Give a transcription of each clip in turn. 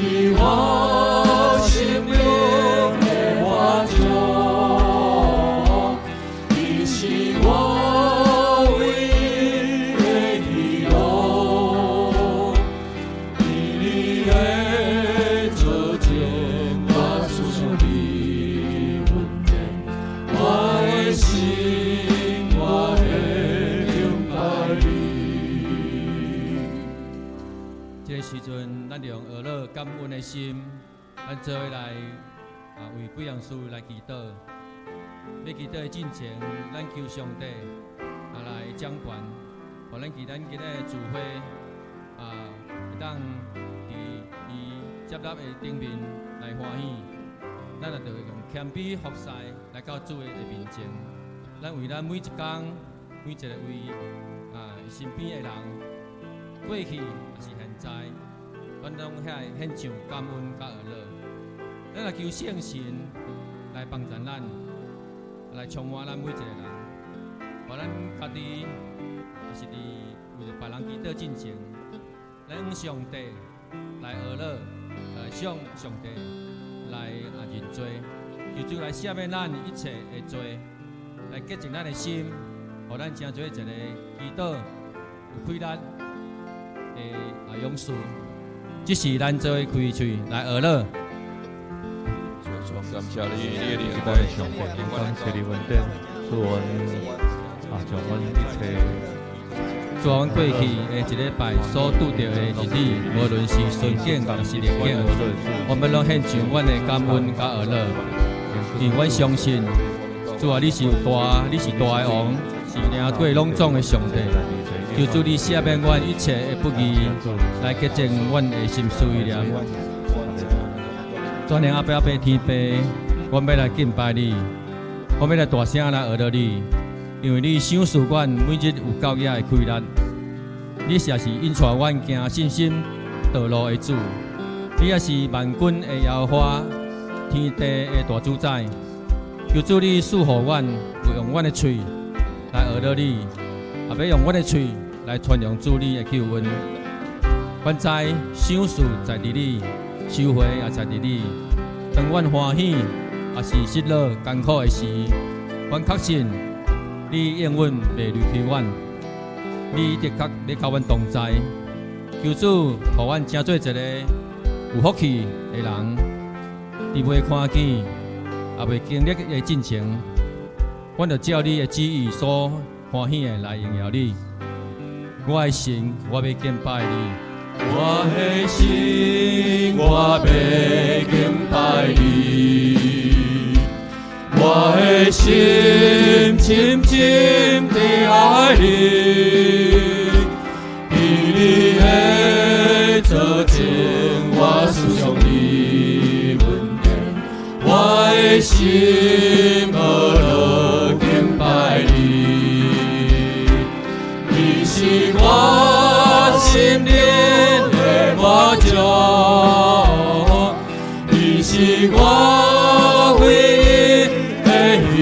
是我心灵的活泉，你是我唯一的喜乐。因你的作证，我思想你温暖，我的心，我会敬拜你。这个时阵，咱用乐乐感恩的心，咱做伙来为贵阳事来祈祷。要祈祷的进前，咱求上帝来掌权，互咱今日聚会会当伫伊接纳的顶面来欢喜。咱也着用谦卑服侍来到主的面前。咱为咱每一天、每一个位身边的人，过去也是现在，咱拢献上感恩甲乐乐。咱来求圣神来帮助咱，来充满咱每一个人，互咱家己也是伫为着别人祈祷进前，咱向上帝来乐乐，来向上帝来认罪，求主来赦免咱一切的罪，来洁净咱的心，互咱成做一个祈祷有亏咱的勇士。这是咱做开嘴来乐乐。感谢你，你的灵在上帝，感谢你恩典，赐阮将阮一切。做阮过去的一礼拜所拄到的日子，无论是顺境还是逆境，我们拢献上阮的感恩甲乐乐。因阮相信，主啊，你是大，你是大的王，是领过拢总的上帝。求主你赦免阮一切的不义，来洁净阮的心思意念。转念阿爸阿爸天父，我要来敬拜你，我要来大声来学到你。因为你赏赐阮每日有够野的开力，你也是引带阮行信心道路的主，你也是万军的耶和华，天地的大主宰。求主你赐予阮，有用阮的嘴来学到你，也要用阮的嘴来传扬主你的救恩。阮知赏赐在伫你，收获也在伫你。当阮欢喜，也是失落艰苦的时，阮确信。你永远袂离开阮，你的确要甲阮同在。求主，互阮成做一个有福气的人，伫未看见也未经历的进程，阮着照你的旨意所欢喜的来荣耀你。我的神，我要敬拜你。我的心，我要敬拜你。我的心深深地爱你，因你的作证，我思想你温暖，我的心无落敬拜你，你是我心灵的活泉，你是我唯一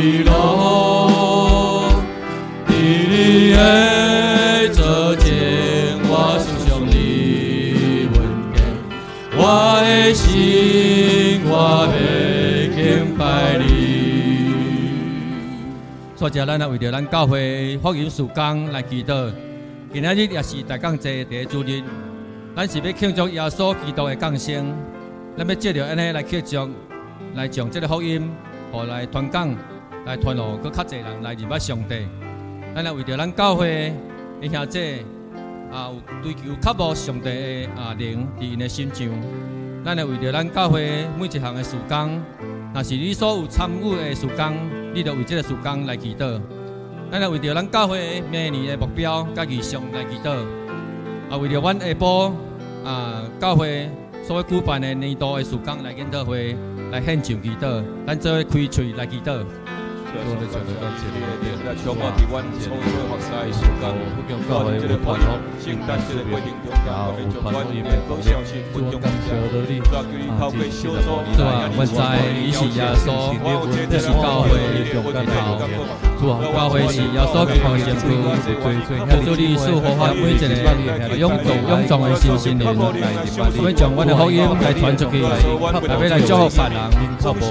喜乐，因你的作证，我思想你温暖，我的心，我要敬拜你。所以咱也为着咱教会福音事工来祈祷。今仔日也是大降节第一主日，咱是要庆祝耶稣基督的降生，咱要借着安尼来庆祝，来将这个福音。互来传讲，来传互搁较侪人来认识上帝。咱来为着咱教会的兄弟有追求较无上帝的灵伫因的心上。咱来为着咱教会每一项的事工，若是你所有参与的事工，你着为这个事工来祈祷。咱来为着咱教会明年的目标甲意向来祈祷。为着阮下晡教会所举办的年度的事工来研讨会。来献上祈祷，咱做开嘴来祈祷。主啊，感谢你的灵，来充满伫阮所有服侍的时间。我伫这个福音圣诞节的过程中，我们将阮的各相信分享感谢。主啊，求你透过小组，主啊，阮知你是耶稣，你是教会的头。教会是耶稣基督的身躯，求主你赐福予每一个勇壮的新心灵，我们将阮的福音来传出去，来要来祝福别人，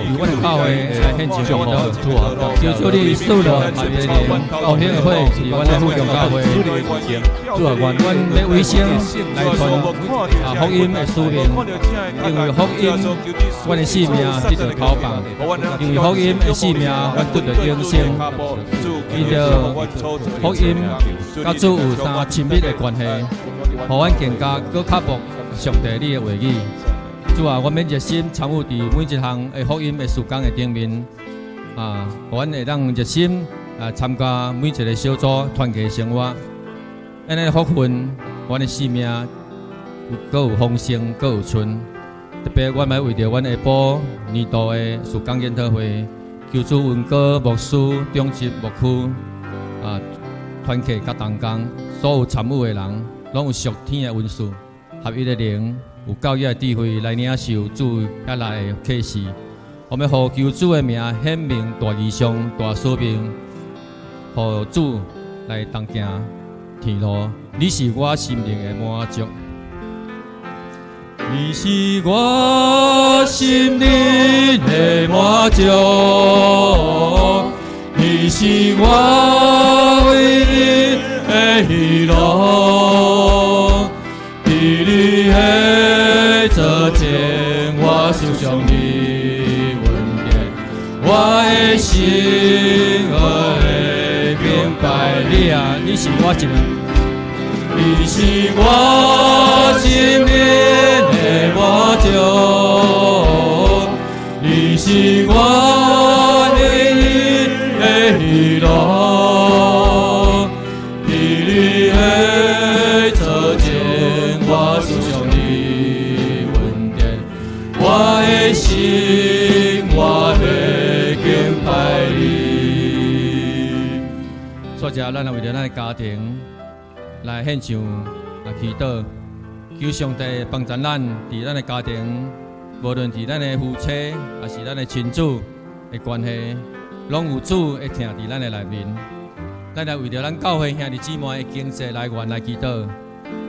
与阮的教会来献上祈祷。求主你赐了下面的高兴的会，是阮的富强教会，阮要为声来传福音的使命，因为福音，阮的性命得到头棒，因为福音的性命，阮得到永生。伊着福音甲主有啥亲密的关系，互阮更加搁克服上帝你的话语。主啊，我们热心参与伫每一项的福音的事工的顶面，互阮会当热心参加每一个小组团契生活，安尼福分，阮的生命搁有丰盛，搁有存。特别阮要为着阮下晡年度的事工研讨会。求主恩膏牧师、中级牧区团契甲同工，所有参与的人，拢有属天的恩赐，合一的灵，有教育的智慧来领受主遐来的启示。我们互求主的名显明大异象、大使命，互主来同行天路。你是我心灵的满足。你是我心灵的满足，你是我唯一的喜乐。伫你的座前，我受上你恩典，我的心会明白你啊！你是我心，你是我心灵。满足，你是我唯一的喜乐。伫你的座前，我受上你恩典，我的心我会敬拜你。所以咱为着咱的家庭来献上祈祷。求上帝帮助咱伫咱的家庭，无论伫咱的夫妻，还是咱的亲子的关系，拢有主会听伫咱的内面。咱来为着咱教会兄弟姊妹的经济来源来祈祷。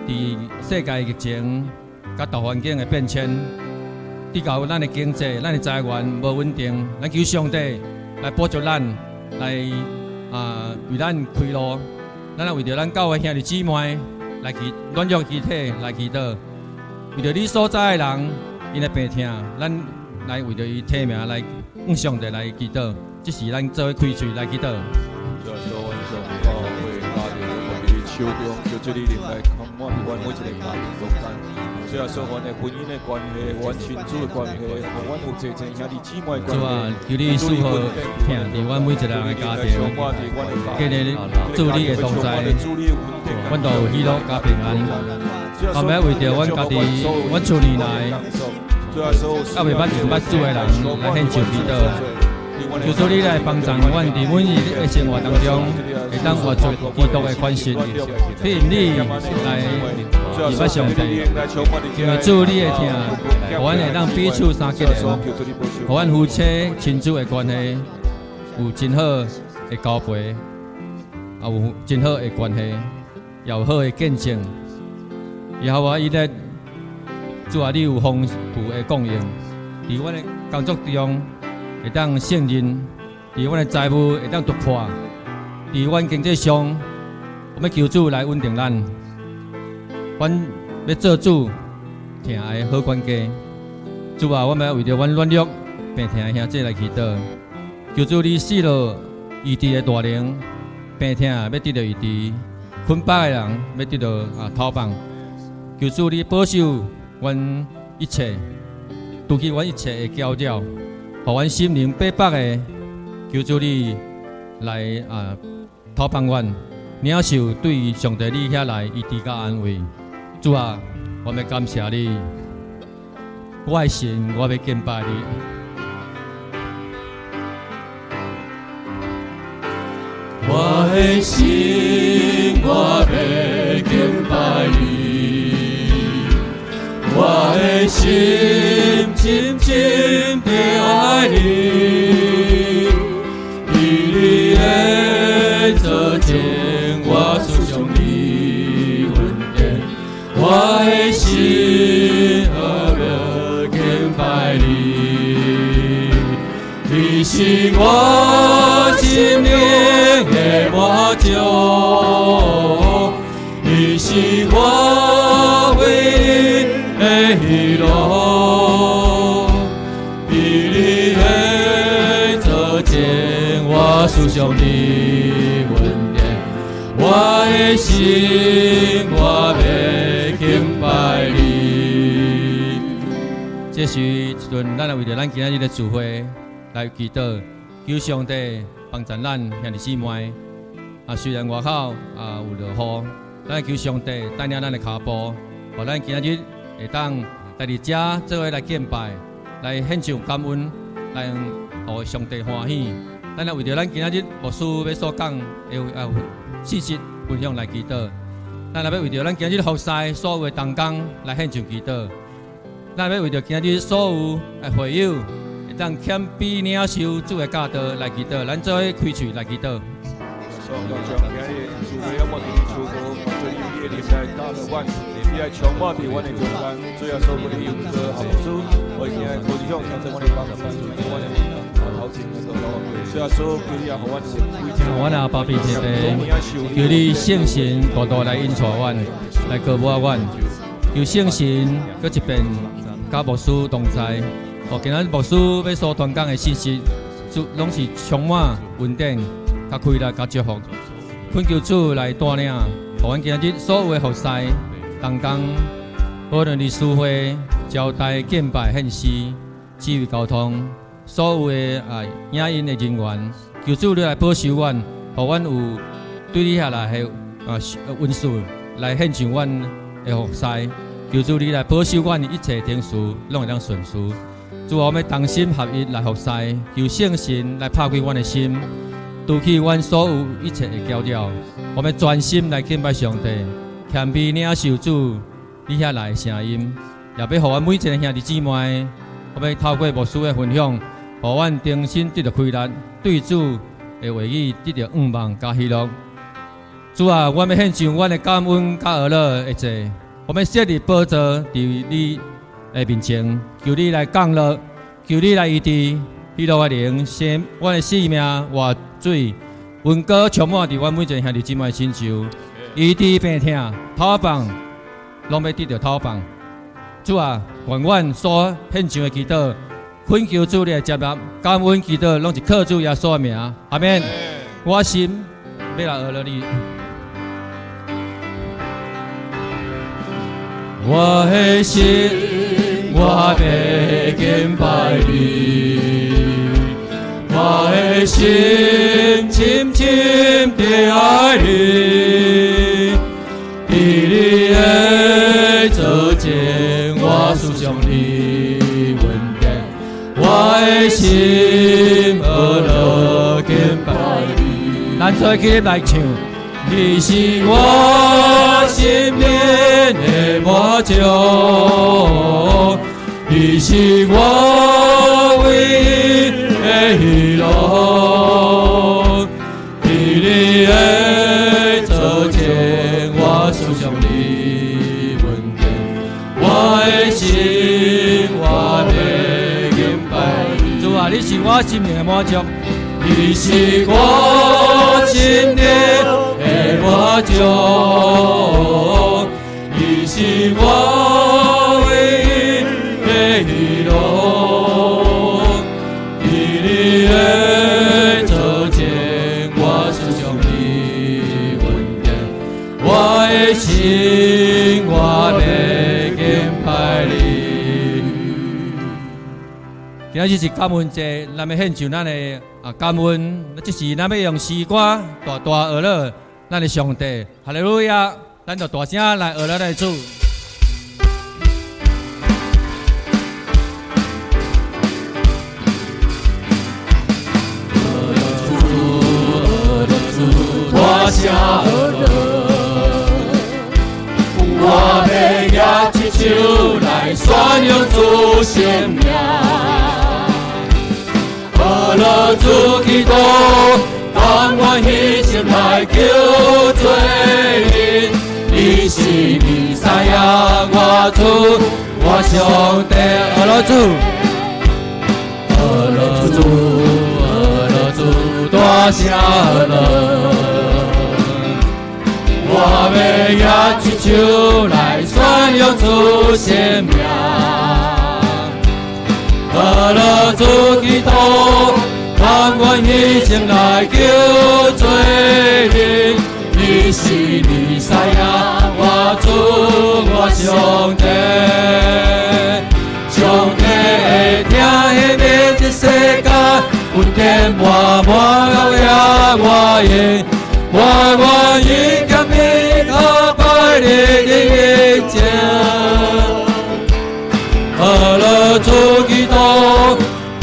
伫世界疫情甲大环境的变迁，伫到咱的经济、咱的财源无稳定，咱求上帝来帮助咱，来为咱开路。咱来为着咱教会兄弟姊妹。来祈软弱肢体来祈祷，为着你所在的人，因的病痛，咱来为着伊体命来向上帝来祈祷，这是咱做开嘴来祈祷。主啊，所有上教会家庭，我们手中，求主你灵来充满伫阮每一个家庭中间。主啊，所有的婚姻的关系，阮亲子的关系，和阮有真正兄弟姊妹关系。主啊，求你赐福听伫阮每一个人的家庭，今日祝你的同在。阮都有喜乐加平安，后尾为着阮家己，阮厝里内，甲未捌认捌主的人来献上祈祷，求主你来帮助阮伫每日的生活当中，会当活出基督的款式，吸引你来依拜上帝，因为主你的听，互阮会当彼此相结连，互阮夫妻亲子的关系有真好的交陪，也有真好的关系。有好的见证，以后我伊咧，主啊，你有丰富的供应，伫阮的工作中会当胜任，伫阮的财务会当突破，伫阮经济上，我们求主来稳定咱，阮要做主听的好管家。主啊，我们要为着阮软弱病痛的兄弟来祈祷，求主你赐了医治的大能，病痛要得到医治。困饱的人要得到头棒，求主你保守阮一切，除去阮一切的搅扰，互阮心灵白白的。求主你来头棒阮，领受对上帝你遐来医治甲安慰。主啊，我们感谢你，我的神，我要敬拜你。我的心，我要敬拜你，我的心深深地爱你，伫你的你是我心灵的满足，你是我唯一的喜乐。比你的作证，我思想你恩典，我的心我要敬拜你。这是一顿咱为着咱今仔日的聚会来祈祷，求上帝帮助咱兄弟姊妹。虽然外口有落雨，咱求上帝带领咱的脚步，互咱今仔日会当来伫遮做伙来敬拜，来献上感恩，来互上帝欢喜。咱来为着咱今仔日牧师要所讲的信息分享来祈祷。咱来要为着咱今仔日服侍所有的同工来献上祈禱。咱要为着今日所有的会友，会当谦卑领受主的教导来祈祷，咱做伙开嘴来祈祷。我阿爸比特地，求你圣神大大来引带阮，来鼓舞阮，求圣神搁一遍。甲牧师同在，今仔牧师要所传讲的信息，拢是充满恩典、甲开力、甲祝福。恳求主来带领，互阮今仔日所有的服侍、同工，无论是书会、招待、敬拜、献诗、智慧交通，所有的影音的人员，求主你来保守阮，互阮有对你下来的恩赐来献上阮的服侍。求主你来保守阮一切天事，拢会当顺遂。主我们同心合一来服侍，求圣神来拍开阮的心，除去阮所有一切的搅扰。我们专心来敬拜上帝，谦卑领受主你遐来的声音，也要互阮每一个兄弟姊妹，我们透过牧师的分享，互阮重新得到开力，对主的话语得到仰望加喜乐。主啊，我们献上阮的感恩加乐的祭。我们设立宝座伫你的面前，求你来降落，求你来医治，喜乐的灵，使阮的性命活水，恩膏充满伫阮每一个兄弟姊妹身上，医治病痛，头棒，拢要得到头棒。主啊，愿阮所献上的祈祷，恳求主你来接纳，感恩祈祷，拢是靠主耶稣的名，阿免。我心要来学了你。我的心，我要敬拜你。我的心深深地爱你，伫你的作证，我思想你恩典。我的心学了敬拜你。咱做起来唱。你是我心灵的满足，你是我唯一的喜乐。伫你的作证，我思想你恩典，我的心我要敬拜你。主啊，你是我心灵的满足，你是我心灵的满足，你是我唯一的喜乐。伫你的作证，我思想你恩典，我的心我要敬拜你。今日是感恩节，咱要献上咱的感恩，这是咱要用诗歌大大学了咱的上帝，哈利路亚！咱就大声来学了咱的主。大声学了，我要举起手来宣扬主圣名。学了主基督，甘愿牺牲来救罪人。你是弥赛亚，我主，我上帝。学了主，学了主。声乐。我要举起手来宣扬主生命，阿拉主基督，甘愿牺牲来救罪人。你是弥赛亚，我主我上帝，上帝会听迄面这世界，有天满满高雅我愿。我愿意甘你可拜你的面前，阿拉主基督，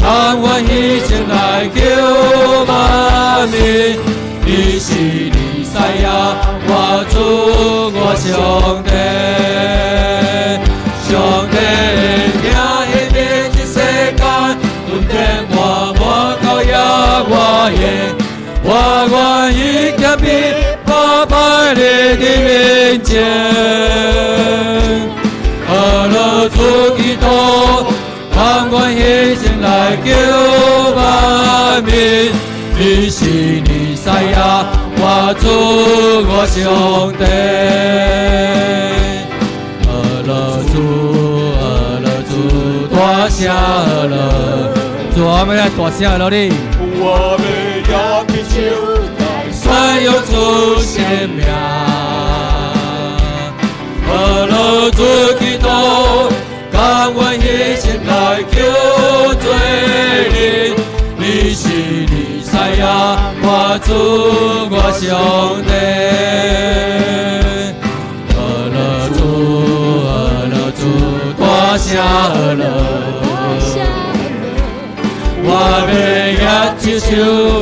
甘愿牺牲来救万民。你是弥赛亚，我主我上帝，上帝听迄面这世界，有天满满高雅我愿。我愿意甘你可拜你的面前，阿拉主基督，甘愿牺牲来救万民。你是弥赛亚，我主我上帝，阿拉主大声阿拉，主我们来大声阿拉哩。我们要祈求来宣扬主生命，阿拉主基督，甘愿牺牲来救罪人。你是弥赛亚，我主我上帝，阿拉主大声阿拉。我要举手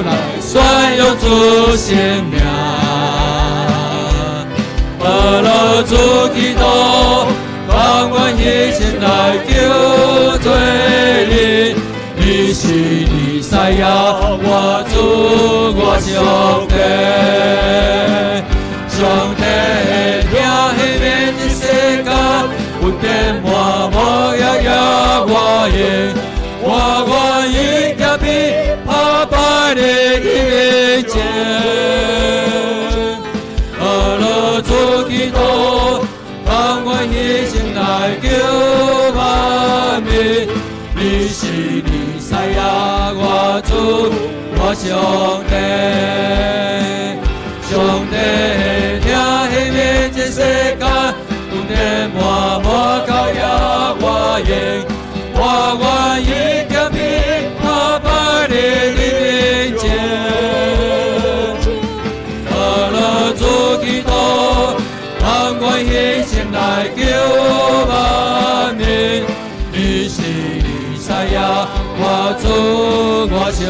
来宣扬主生命，阿拉主基督，甘愿牺牲来救罪人。你是弥赛亚，我主我上帝，上帝听迄面这世界，有天满满呀呀我愿。我愿意甘你可拜你的面前，阿拉主基督，甘愿牺牲来救万民。你是弥赛亚，我主我上帝，上帝听迄面这世界，有天满满高雅我愿。我愿意甘你可拜你的面前，阿拉主基督，甘愿牺牲来救万民。你是弥赛亚，我主我上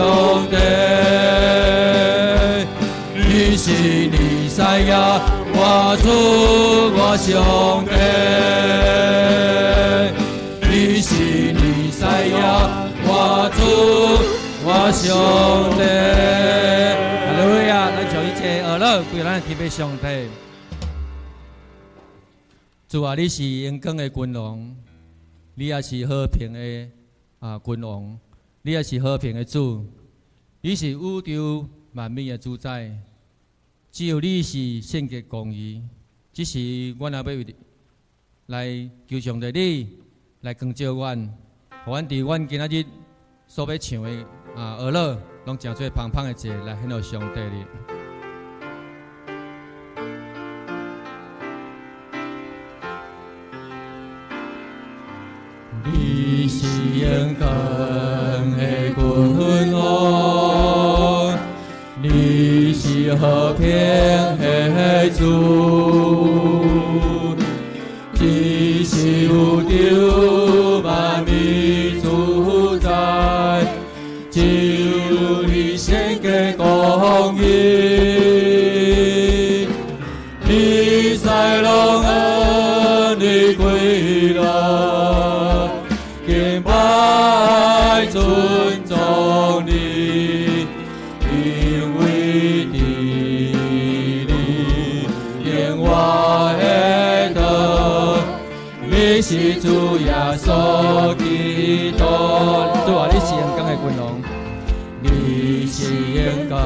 帝，你是弥赛亚，我主我上帝。你是弥赛亚，我主我上帝。哈利路亚！咱将一切恶乐归咱天父上帝。主啊，你是阳光的君王，你也是和平的君王，你也是和平的主，你是宇宙万民的主宰。只有你是圣洁公义，只是阮也要为来求上帝你。来光照阮，互阮伫阮今仔日所要唱的乐乐，拢诚做芳芳的节来献给上帝哩。你是阳光的君王，你是和平的主，你是宇宙万民主宰，只有你圣洁公义，你在龙恩的归来，敬拜尊重你，因为你永远的你是主耶稣基督。主啊，你是阳光的君王，你你是永恒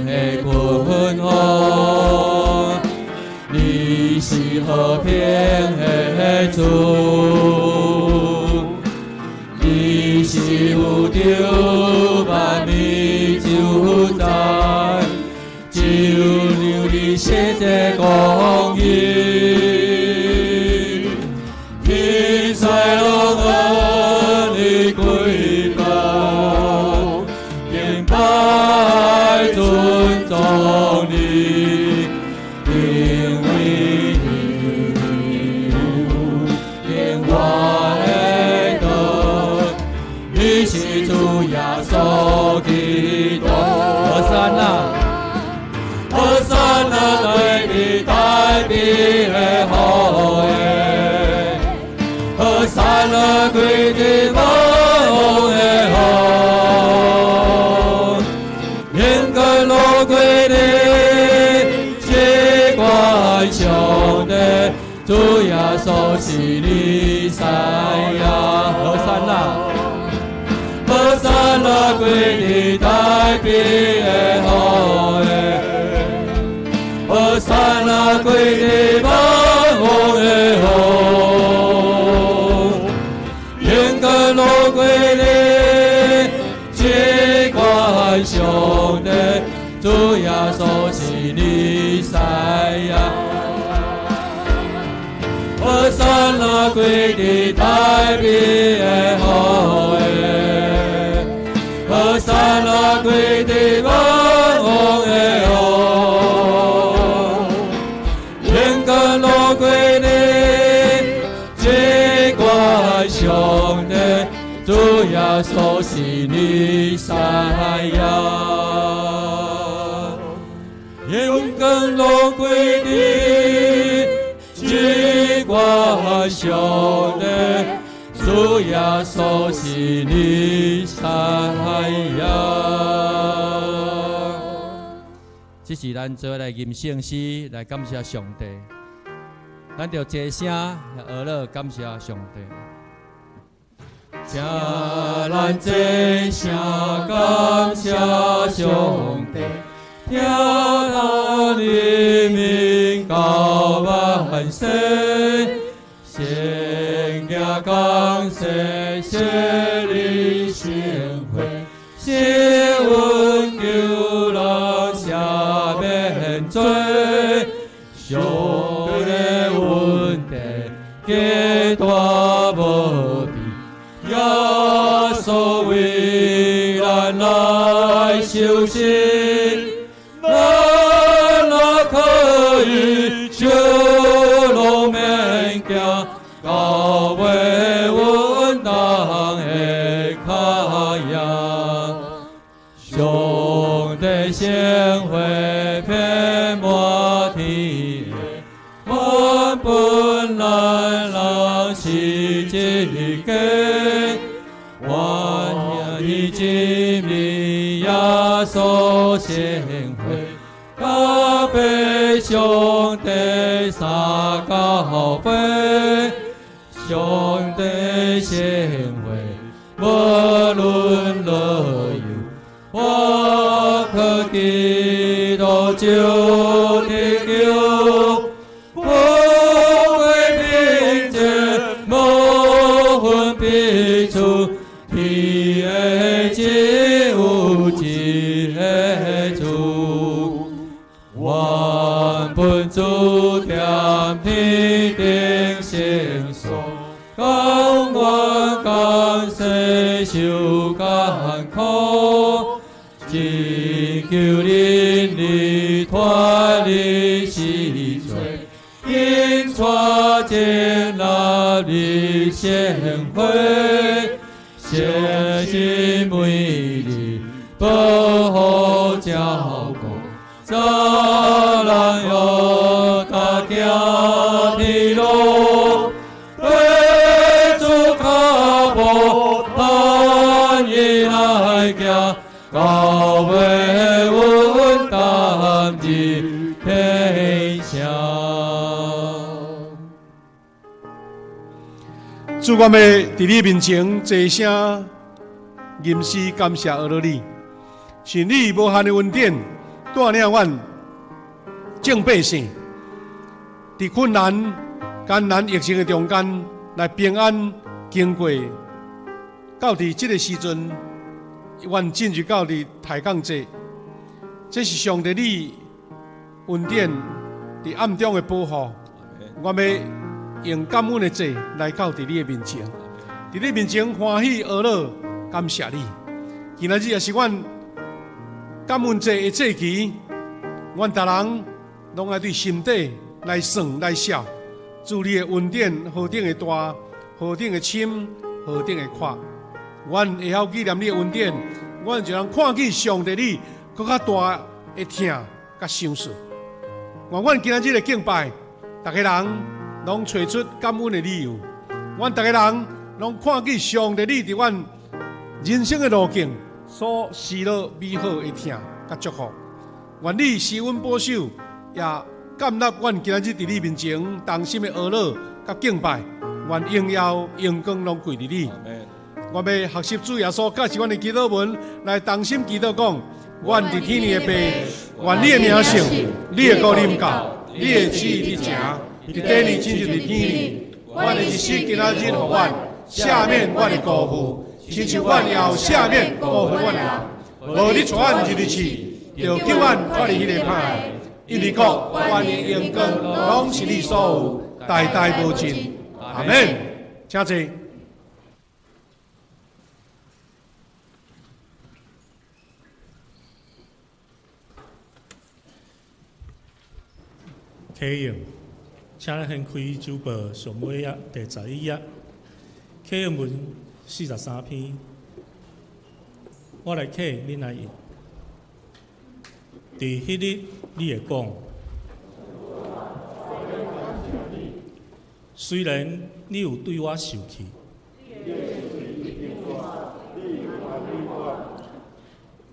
的君王，你是和平的主，你是有着万民救灾，就让你世界公义，天在龙恩的归报，敬拜尊重你，因为你有我的德，你是主耶稣基督，和散那。和散那对你代笔的好耶，和散那归的王的好，应该落归的接管兄弟，主耶稣是你赛亚，和散那。和散那归的代笔的好耶。和散那归的王的好，应该落归的接管兄弟，主耶稣是你赛亚。和散那归的代笔的好耶，和散那归的王的好。落归你，接管兄弟，主耶稣是你赛亚。应跟落归你，接管兄弟，主耶稣是你赛亚。这是咱做来吟圣诗来感谢上帝。咱就齐声来学了感谢上帝，请咱齐声感谢上帝，听咱人民高万岁，圣家感谢谢你圣会，谢恩救人赦免罪，上帝恩典极大无比，耶稣为咱来受死，咱若可以救路免惊，到尾稳当的卡呀，上帝先会遍满天。本来人是一个，万一今日耶稣先会，他被上帝撒高飞，上帝先会，无论乐游，我可基督救地球。彼处天的只有一个主，原本主甜天定成熟，甘愿甘世受艰苦，只求恁离脱离世罪。因错接纳你先会，谢谢每日保护照顾，早人有他行天路，对主脚步难以来行，高位稳当日天下。主，我们伫你面前齐声吟诗感谢阿罗你，是你无限的恩典，带领阮众百姓，伫困难、艰难、疫情的中间，来平安经过。到伫这个时阵，阮进入到伫抬杠节，这是上帝你恩典伫暗中的保护。我要用感恩的祭来到伫你的面前，伫你面前欢喜乐乐，感谢你。今仔日也是阮感恩节的节期，阮逐人拢爱对心底来算来写，祝你的恩典何等的大，何等的深，何等的阔。阮会晓纪念你的恩典，阮就能看见上帝你更较大的疼甲赏赐。阮今仔日的敬拜，逐个人拢找出感恩的理由。阮逐个人拢看见上帝你伫阮人生的路径所施落美好的疼甲祝福。愿你施恩保守，也感纳阮今仔日伫你面前同心的乐乐甲敬拜。愿荣耀荣光拢归伫你。我要学习主耶稣教示阮的祈祷文，来同心祈祷讲：阮伫天里的爸，愿你的名圣，你的国临到，你的旨意伫成，伫地里亲像伫天里。阮的日子今仔日互阮赦免阮的过负，亲像阮也有赦免过负阮的人。无你带阮入去去，就救阮脱离迄个歹。因为国、权力、荣光，拢是你所有，代代无尽。阿门。请坐。启用，请咱先开周报上尾页第11页，启用文43篇，我来启，恁来用。伫迄日，你会讲，虽然你有对我受气，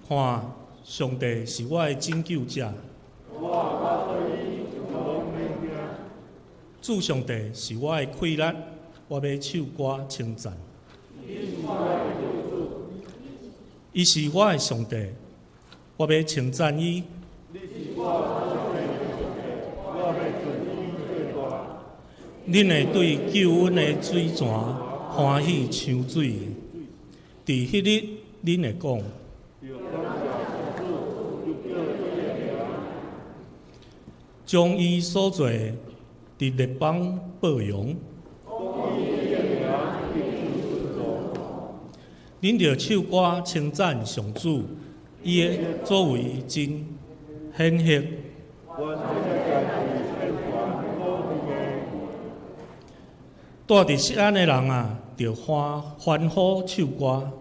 看上帝是我的拯救者。主上帝是我的快乐，我要唱歌称赞。伊是我的上帝，我要称赞伊。恁会对救恩的水泉欢喜抢水。伫迄日，恁会讲。将伊所做伫列邦报扬，恁着唱歌称赞上主，伊的作为真显赫。住伫锡安的人啊，着欢呼唱歌。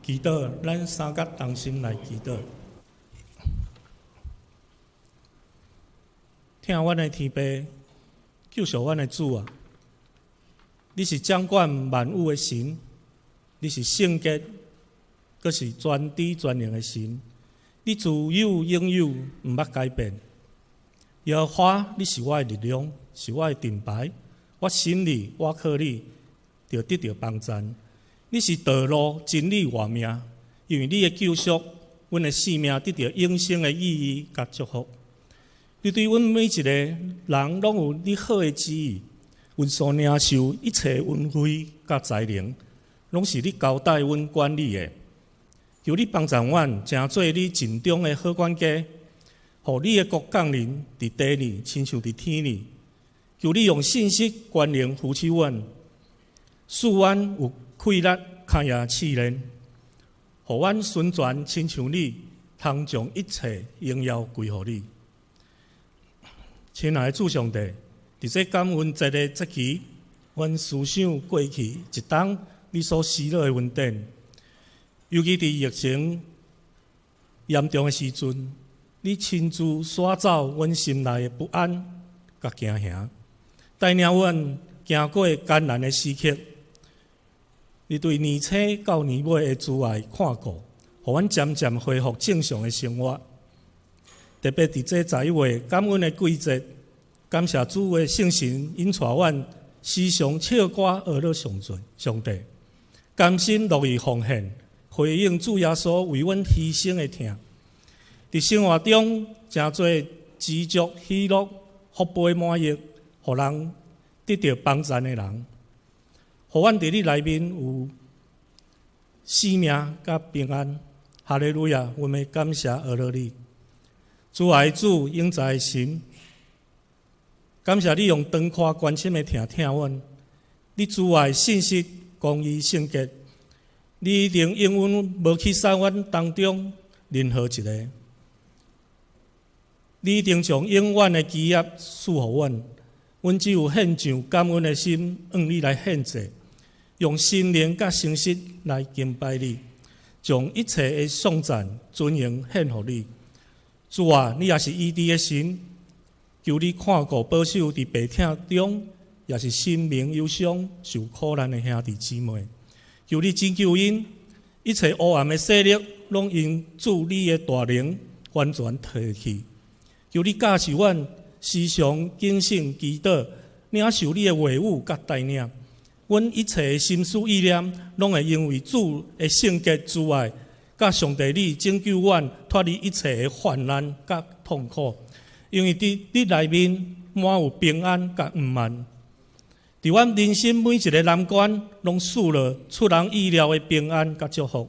祈祷，咱三甲同心来祈祷。听阮的天父，救赎阮的主啊！你是掌管万物的神，你是圣洁，阁是全知全能的神。你自有永有，毋捌改变。耶和华，你是我的力量，是我的盾牌。我信你，我靠你，就得到帮助。你是道路、真理、活命，因为你的救赎，阮的生命得到永生的意义甲祝福。你对阮每一个人拢有你好的旨意，阮所领受一切恩惠甲才能，拢是你交代阮管理的。求你帮助阮，成做你尽忠的好管家，互你的国降临伫地里，亲像伫天里。求你用信息、权能扶持阮，使阮有快乐、开也试炼，互阮宣传亲像你，通将一切荣耀归乎你。亲爱的主上帝，伫这感恩节的节期，阮思想过去一冬你所施落的恩典，尤其伫疫情严重的时阵，你亲自刷走阮心内的不安甲惊吓，带领阮行过艰难的时刻。你对年初到年尾的阻碍看顾，互阮渐渐恢复正常的生活。特别伫这11月感恩的季节，感谢主的圣神引带阮时常唱歌学乐上帝，甘心乐意奉献，回应主耶稣为阮牺牲的疼。伫生活中，诚侪知足、喜乐、福杯满溢，互人得到帮助的人，互阮伫你内面有生命甲平安。哈利路亚！阮要感谢阿乐你，主爱主永在的神。感谢你用长阔关心的听阮，你主爱信息、公义、圣洁，你一定永远无去散阮当中任何一个。你一定将永远的基业赐予阮，阮只有献上感恩的心，向你来献祭，用心灵甲诚实来敬拜你，将一切的颂赞、尊荣献予你。主啊，你也是医治的神。求你看顾保守伫病痛中，也是心灵忧伤、受苦难的兄弟姊妹。求你拯救因，一切黑暗的势力，拢因主你的大能完全摕去。求你教示阮时常谨慎祈祷，领受你的话语甲带领。阮一切的心思意念，拢会因为主的圣洁之爱，甲上帝你拯救阮，脱离一切的患难甲痛苦。因为伫你内面满有平安甲圆满，伫阮人生每一个难关，拢赐了出人意料的平安甲祝福，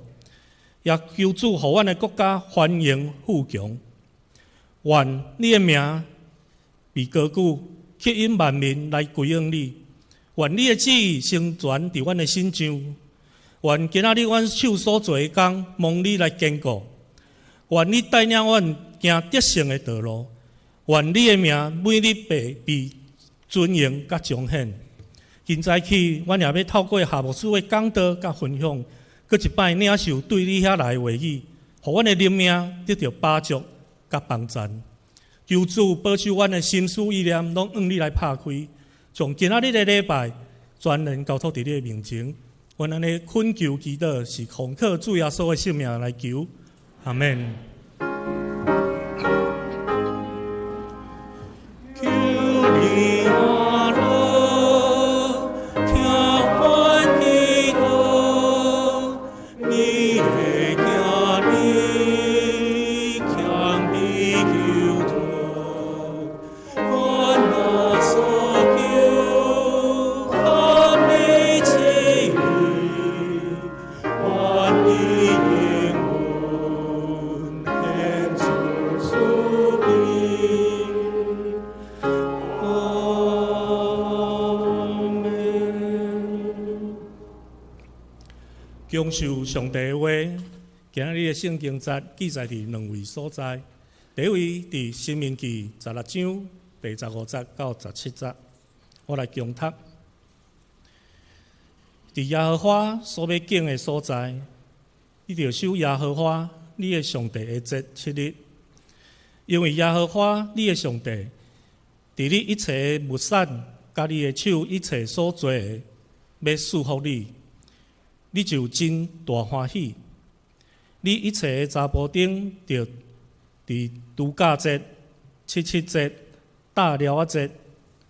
也求主互阮的国家繁荣富强。愿你的名被高举，吸引万民来归向你。愿你的旨意成全伫阮的心上。愿今仔日阮手所做的工，望你来坚固。愿你带领阮行得胜的道路。愿你的名每日被尊荣甲彰显。现在起，阮也要透过夏牧师的讲道甲分享，搁一摆领受对你遐来的话语，互阮的灵命得到把助甲帮助。求主保守阮的心思意念，拢向你来拍开，从今仔日的礼拜全然交托伫你的面前。阮安尼恳求祈祷，是奉靠主耶稣的性命来求，阿门。享受上帝的话，今日的圣经节记载伫2位所在。第一位伫《申命记》16章第15节到17节，我来强读。伫耶和华所要敬的所在，你着守耶和华你的上帝的节7日，因为耶和华你的上帝伫你一切的物产，甲你的手一切所做的，要赐福你。你就真大欢喜，你一切的查甫丁着伫度假节、7节、大寮仔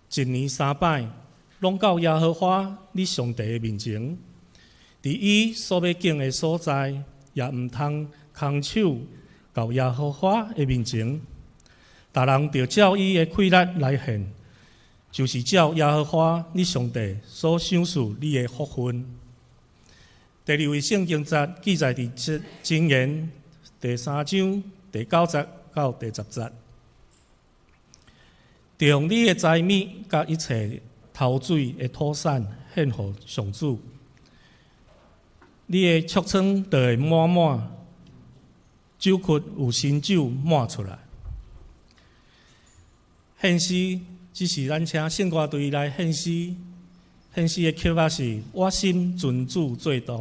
节，一年3摆，拢到耶和华你上帝的面前，伫伊所要敬的所在，也毋通空手到耶和华的面前。逐人着照伊的规律来献，就是照耶和华你上帝所赏赐你的福分。第二位圣经节记载伫箴言第3章第9节到第10节，将你的财物甲一切头水的土产献予上主，你的储仓就会满满，酒窟有新酒满出来。献诗只是咱请圣歌队来献诗。献诗的曲仔是我心尊主最大。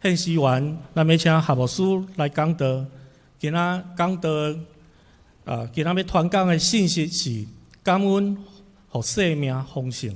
献诗完，咱要请夏牧师来讲道。今仔讲道今仔要传讲的信息是感恩，互生命丰盛。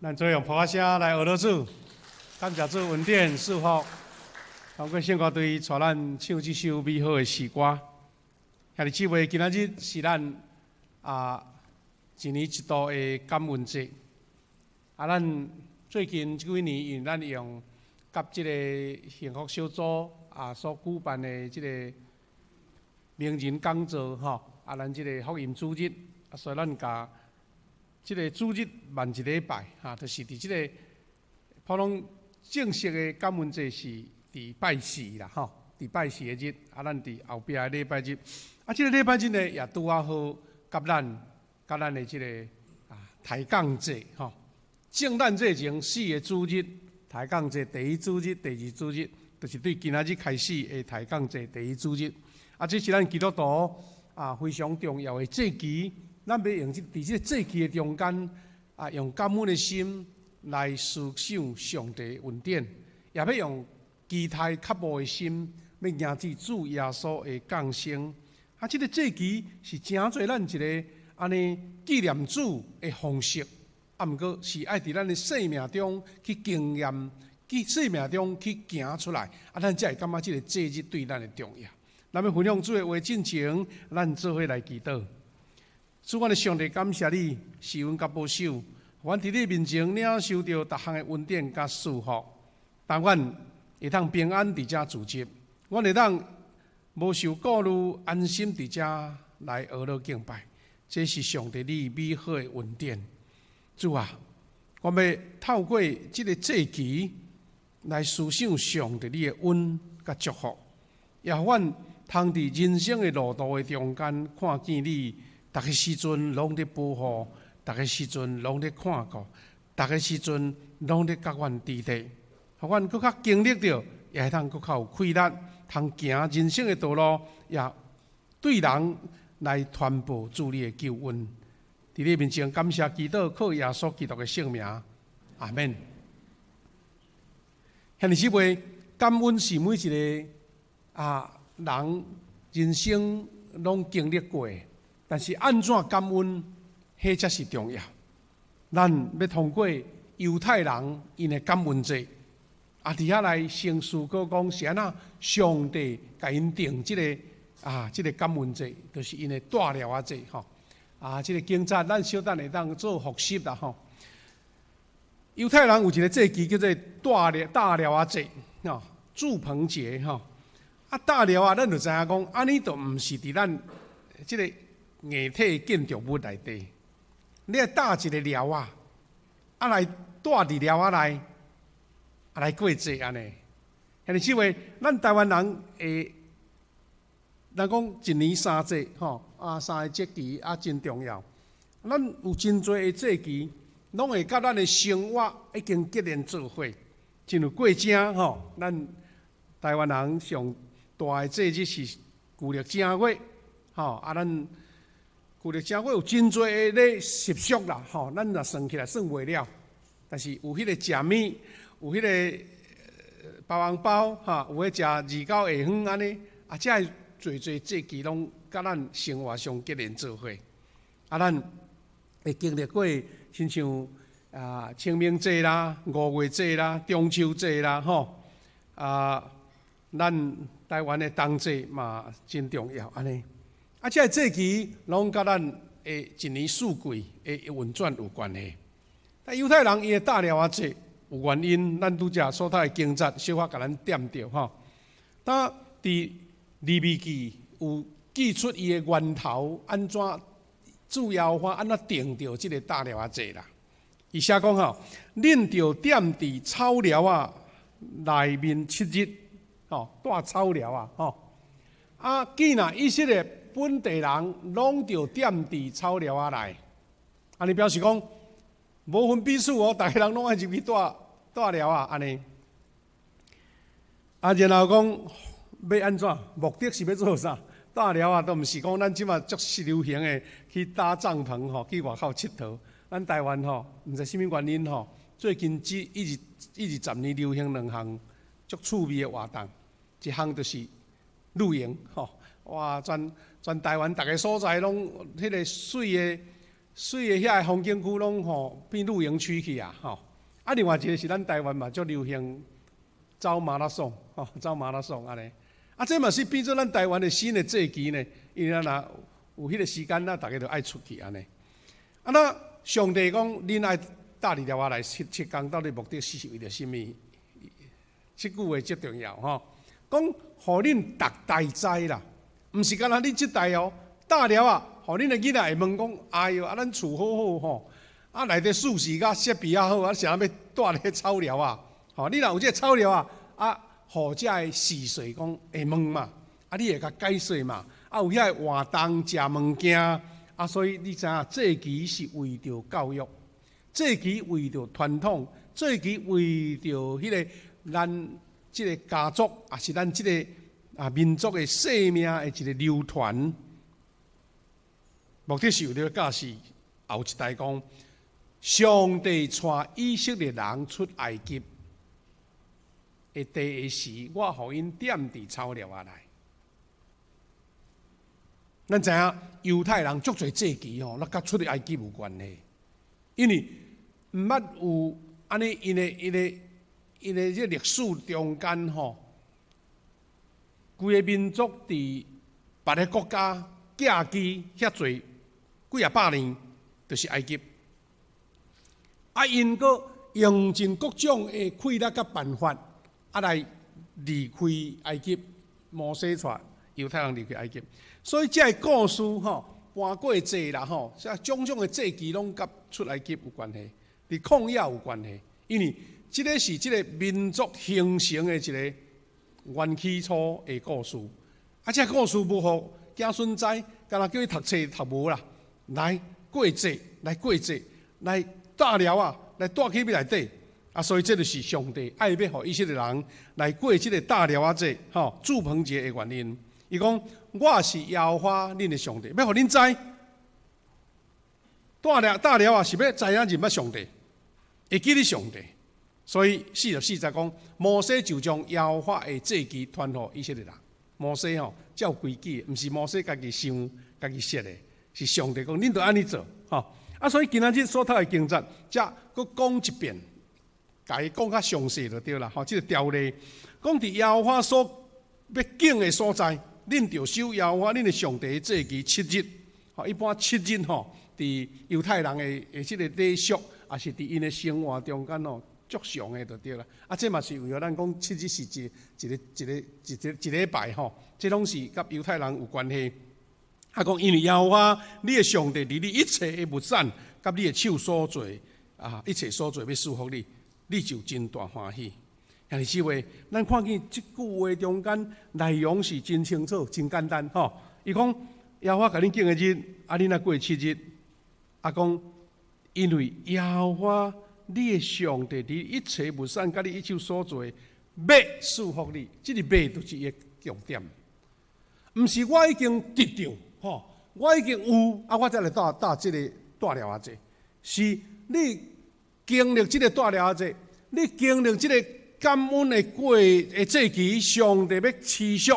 咱做用普话声来学老主，感谢主恩典祝福，通过圣歌队带咱唱这首美好的诗歌。兄弟姊妹，今仔日是咱一年一度的感恩节。咱最近这几年，因为咱用甲这个幸福小组所举办的这个名人讲座咱这个福音主日，所以咱甲这个主日慢一礼拜就是伫这个普通正式的感恩节是伫拜四啦伫拜四的日，咱伫后壁的礼拜日，这个礼拜日呢也拄好甲咱的这个抬杠节圣诞节前4个主日，抬杠节第一主日、第二主日，就是对今仔日开始的抬杠节第一主日。这是咱基督徒非常重要的节期，咱要用伫这个节期的中间用感恩的心来思想上帝的恩典，也要用期待渴慕的心，要迎接主耶稣的降生。这个节期是真做咱一个安尼纪念主的方式。毋过是爱伫咱的生命中去经验，生命中去行出来，咱才会感觉这个节日对咱的重要。咱要分享主的话进前，咱做伙来祈祷。主，阮的上帝，感谢你赐恩甲保守，阮伫你面前领受到逐项的恩典甲祝福，但阮会当平安伫遮自集，阮会当无受顾虑，安心伫遮来学乐敬拜。这是上帝你美好的恩典。主啊，我要透过这个节期来思想上帝你的恩甲祝福，也阮通伫人生的路途的中间看见你，逐个时阵拢在保护，逐个时阵拢在看顾，逐个时阵拢在甲阮支持，互阮搁较经历着，也会通搁较有气力，通行人生的道路，也对人来传播主你的救恩。伫你面前感谢祈祷，靠耶稣基督的圣名，阿门。兄弟姊妹，感恩是每一个人人生拢经历过的，但是安怎感恩，迄才是重要。咱要通过犹太人因的感恩节，伫遐来先思考讲是安怎上帝甲因定这个感恩节，就是因的大了啊节这个经节咱小等会当做复习啦犹太人有一个节期叫做大了啊节祝棚节大了啊，咱就知影讲，安尼就毋是伫咱即个硬体建筑物内底，你要搭一个了啊，来带伫了啊来过节安尼。兄弟姊妹，咱台湾人咱讲一年3节3个节期真重要。咱有真多的节期，拢会甲咱的生活已经结连做伙。真有过正咱台湾人上大的节日是旧历正月咱旧历正月有真多的咧习俗啦咱若算起来算袂了。但是有迄个食面，有迄个包红包有迄食2到下昏安尼这最节期拢甲咱生活上结连做伙。咱会经历过，亲像清明节啦、5月节啦、中秋节啦咱台湾的冬节嘛真重要安尼。这节期拢甲咱的一年四季的运转有关系。但犹太人伊的大了啊节有原因，咱拄则所读的经节小可甲咱点着但伫利未记有记出伊的源头，安怎主要法安怎定着即个大了啊节啦？伊写讲恁着点伫草寮啊内面7日，带草寮既然以色列本地人拢着点伫草寮啊内，安尼表示讲无分彼此逐个人拢爱入去带寮啊安尼。然后讲。要安怎？目的是要做啥？大寮啊，都毋是讲咱即马足流行的去搭帐篷去外口佚佗。咱台湾毋知啥物原因最近一直10年流行2项足趣味的活动，一项就是露营哇，全台湾逐个所在拢迄个水的遐风景区拢变露营区去啊吼。啊，另外一个是咱台湾嘛，足流行走马拉松走马拉松安尼。啊，这嘛是变做咱台湾的新的祭旗呢，因为若有迄个时间，大家就爱出去安尼。啊，那上帝讲，恁爱带2条来7天，到底目的是为着什么？这句话最重要吼。讲，互恁逐代知啦，毋是干那恁即代哦。大了啊，互恁的囡仔会问讲，哎哟，啊，咱厝好好吼，啊，内底舒适甲设备啊好，啊，啥要带咧草料啊？吼，你若有这草料啊，啊。互遮个时岁讲会问嘛，啊，你会甲解说嘛，啊，有遐个活动食物件，啊，所以你知影，祭旗是为着教育，祭旗为着传统，祭旗为着迄个咱即个家族，也是咱即个民族的生命的一个流传，目的是为了教示后一代讲，上帝带以色列人出埃及。第一时，我互因点伫草料来。咱知影犹太人足侪祭旗吼，那甲出埃及有关系，因为毋捌有安尼因的这历史中间吼，规个民族伫别个国家寄居遐侪几啊百年，就是埃及。啊，因阁用尽各种的诡诈甲办法。啊，来离开埃及，摩西带犹太人离开埃及，所以这个故事吼，搬过济啦吼，种种的祭旗拢甲出埃及有关系，伫抗疫有关系，因为这个是这个民族形成的一个原起初的故事。啊，这个故事无互子孙知，干那叫伊读册读无啦，来过济，来过济，来大了啊，来带去内底。啊，所以这就是上帝爱要互以色列人来过这个大了节、祝棚节的原因。伊讲，我是耶和华恁的上帝，要互恁知，大了啊是要知影认捌上帝，会记你上帝。所以44节讲，摩西就将耶和华的祭旗传互以色列人。摩西照规矩，毋是摩西家己想、家己设的，是上帝讲，恁着安尼做啊，所以今仔日所读的经节，则佫讲一遍。甲伊讲较详细就对啦，即个条例讲伫耶和华所要敬的所在，恁着守耶和华恁的上帝的祭旗7日。一般7日伫犹太人的即个礼俗，也是伫因的生活中间足常的就对啦。啊，这嘛是为了咱讲7日是一礼拜这拢是甲犹太人有关系。啊，讲因为耶和华你的上帝伫你一切的物产，甲你的手所做一切所做要祝福你。你就真大欢喜，兄弟姊妹，咱看见这句话中间内容是真清楚、真简单伊讲耶和华甲恁敬的日，啊，恁来过7日。啊，讲因为耶和华你的上帝伫一切物产，甲你一手所做，要祝福你。这个“要”就是伊的重点，毋是我已经得到我已经有啊，我再来打这个大了节，是你。经历这个大了节，你经历这个感恩的过的祭旗，上帝要持续，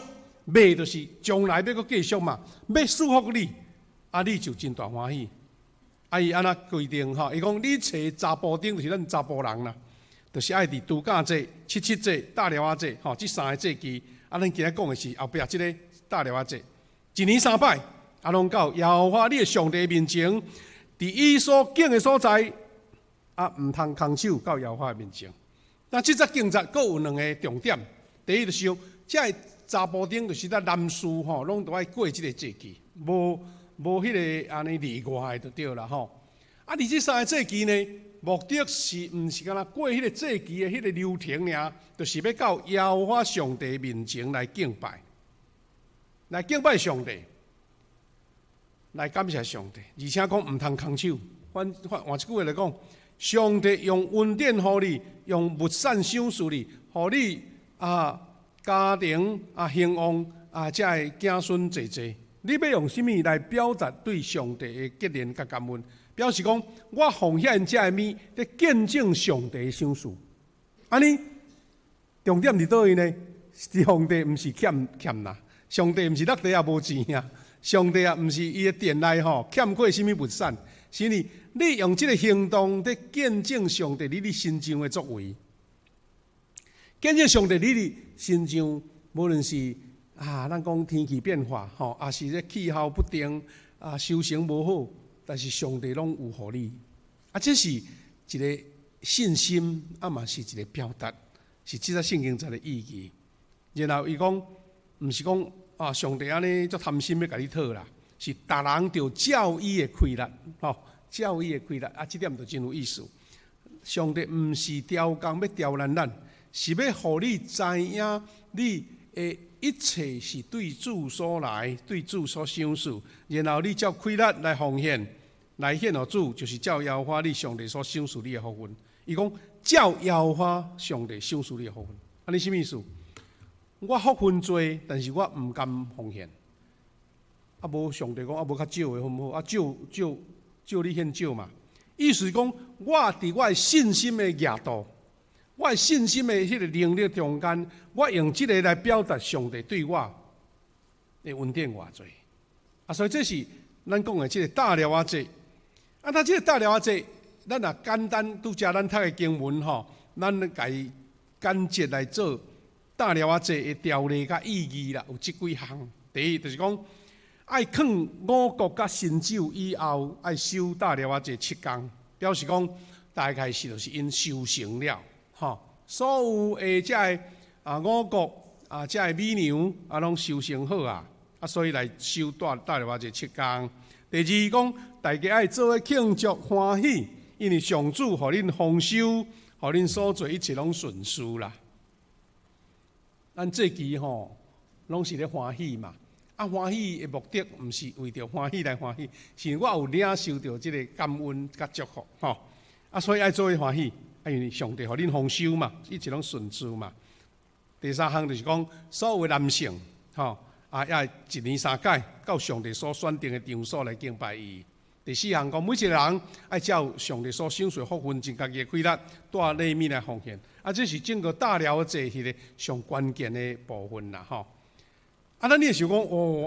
未就是将来要搁继续嘛？要祝福你，啊，你就真大欢喜。啊，伊安那规定伊讲你找查甫丁就是咱查甫人啦，就是爱伫度假节、7节、大了节，这3个祭旗。啊，咱今日讲的是后壁这个大了节，一年3摆，啊，拢到耶和华你的上帝面前，伫伊所敬的所在。啊，毋通空手到耶和华面前。那这则经节佫有2个重点。第一就是这查甫丁就是咱男士拢都爱过这个祭旗，无迄个安尼例外就对啦啊，而这3个祭旗呢，目的是毋是干那过迄个祭旗的迄个流程尔，就是要到耶和华上帝面前来敬拜，来敬拜上帝，来感谢上帝，而且讲毋通空手。换一句话来讲。上帝用恩典予你，用物产赏赐你，予你家庭兴旺才会子孙济济。你要用什么来表达对上帝的结连甲感恩？表示讲我奉献这个物，在见证上帝的赏赐。安尼重点伫倒位呢？上帝毋是欠呐，上帝毋是落地也无钱啊，上帝啊毋是伊的殿内欠过什么物产。是你用这个行动在见证上帝你身上的作为，见证上帝你身上，无论是咱讲天气变化也是这气候不定收成无好，但是上帝拢有互你这是一个信心嘛是一个表达，是这个圣经才的意义。然后伊讲，毋是讲上帝安尼足贪心要甲你讨啦，是逐人着照伊的开力照伊的开力这点就真有意思。上帝毋是雕工要刁难咱，是要互你知影你的一切是对主所来，对主所想事，然后你照开力来奉献，来献予主，就是照耶和华你上帝所想事你的福分。伊讲照耶和华上帝想事你的福分，安尼什么意思？我福分多，但是我毋甘奉献。无上帝讲无较少的好毋好？少你献少嘛。意思是讲，我伫我的信心的额度，我的信心的迄个能力中间，我用这个来表达上帝对我的恩典偌侪。所以这是咱讲的这个大了啊节。他这个大了啊节，咱若简单拄则咱读的经文咱家简洁来做。大了啊节的条例甲意义啦，有即几项。第一就是讲，爱放五穀甲新酒以后，爱守大了啊节7天，表示讲大概是就是因收成了，所有的这五穀这米牛拢收成好所以来守大了啊节7天。第二讲，大家爱做伙庆祝欢喜，因为上主互恁丰收，互恁所做一切拢顺遂啦。咱这期拢是咧欢喜嘛，欢喜的目的毋是为着欢喜来欢喜，是我有领受到这个感恩甲祝福所以爱做伙欢喜，因为上帝互恁丰收嘛，一切拢顺遂嘛。第三项就是讲，所有的男性要一年3届到上帝所选定的场所来敬拜伊。第四项讲，每一个人爱照上帝所享受福分，尽家己的开力，带礼物来奉献。这是整个大了节迄个上关键的部分啦咱你会想讲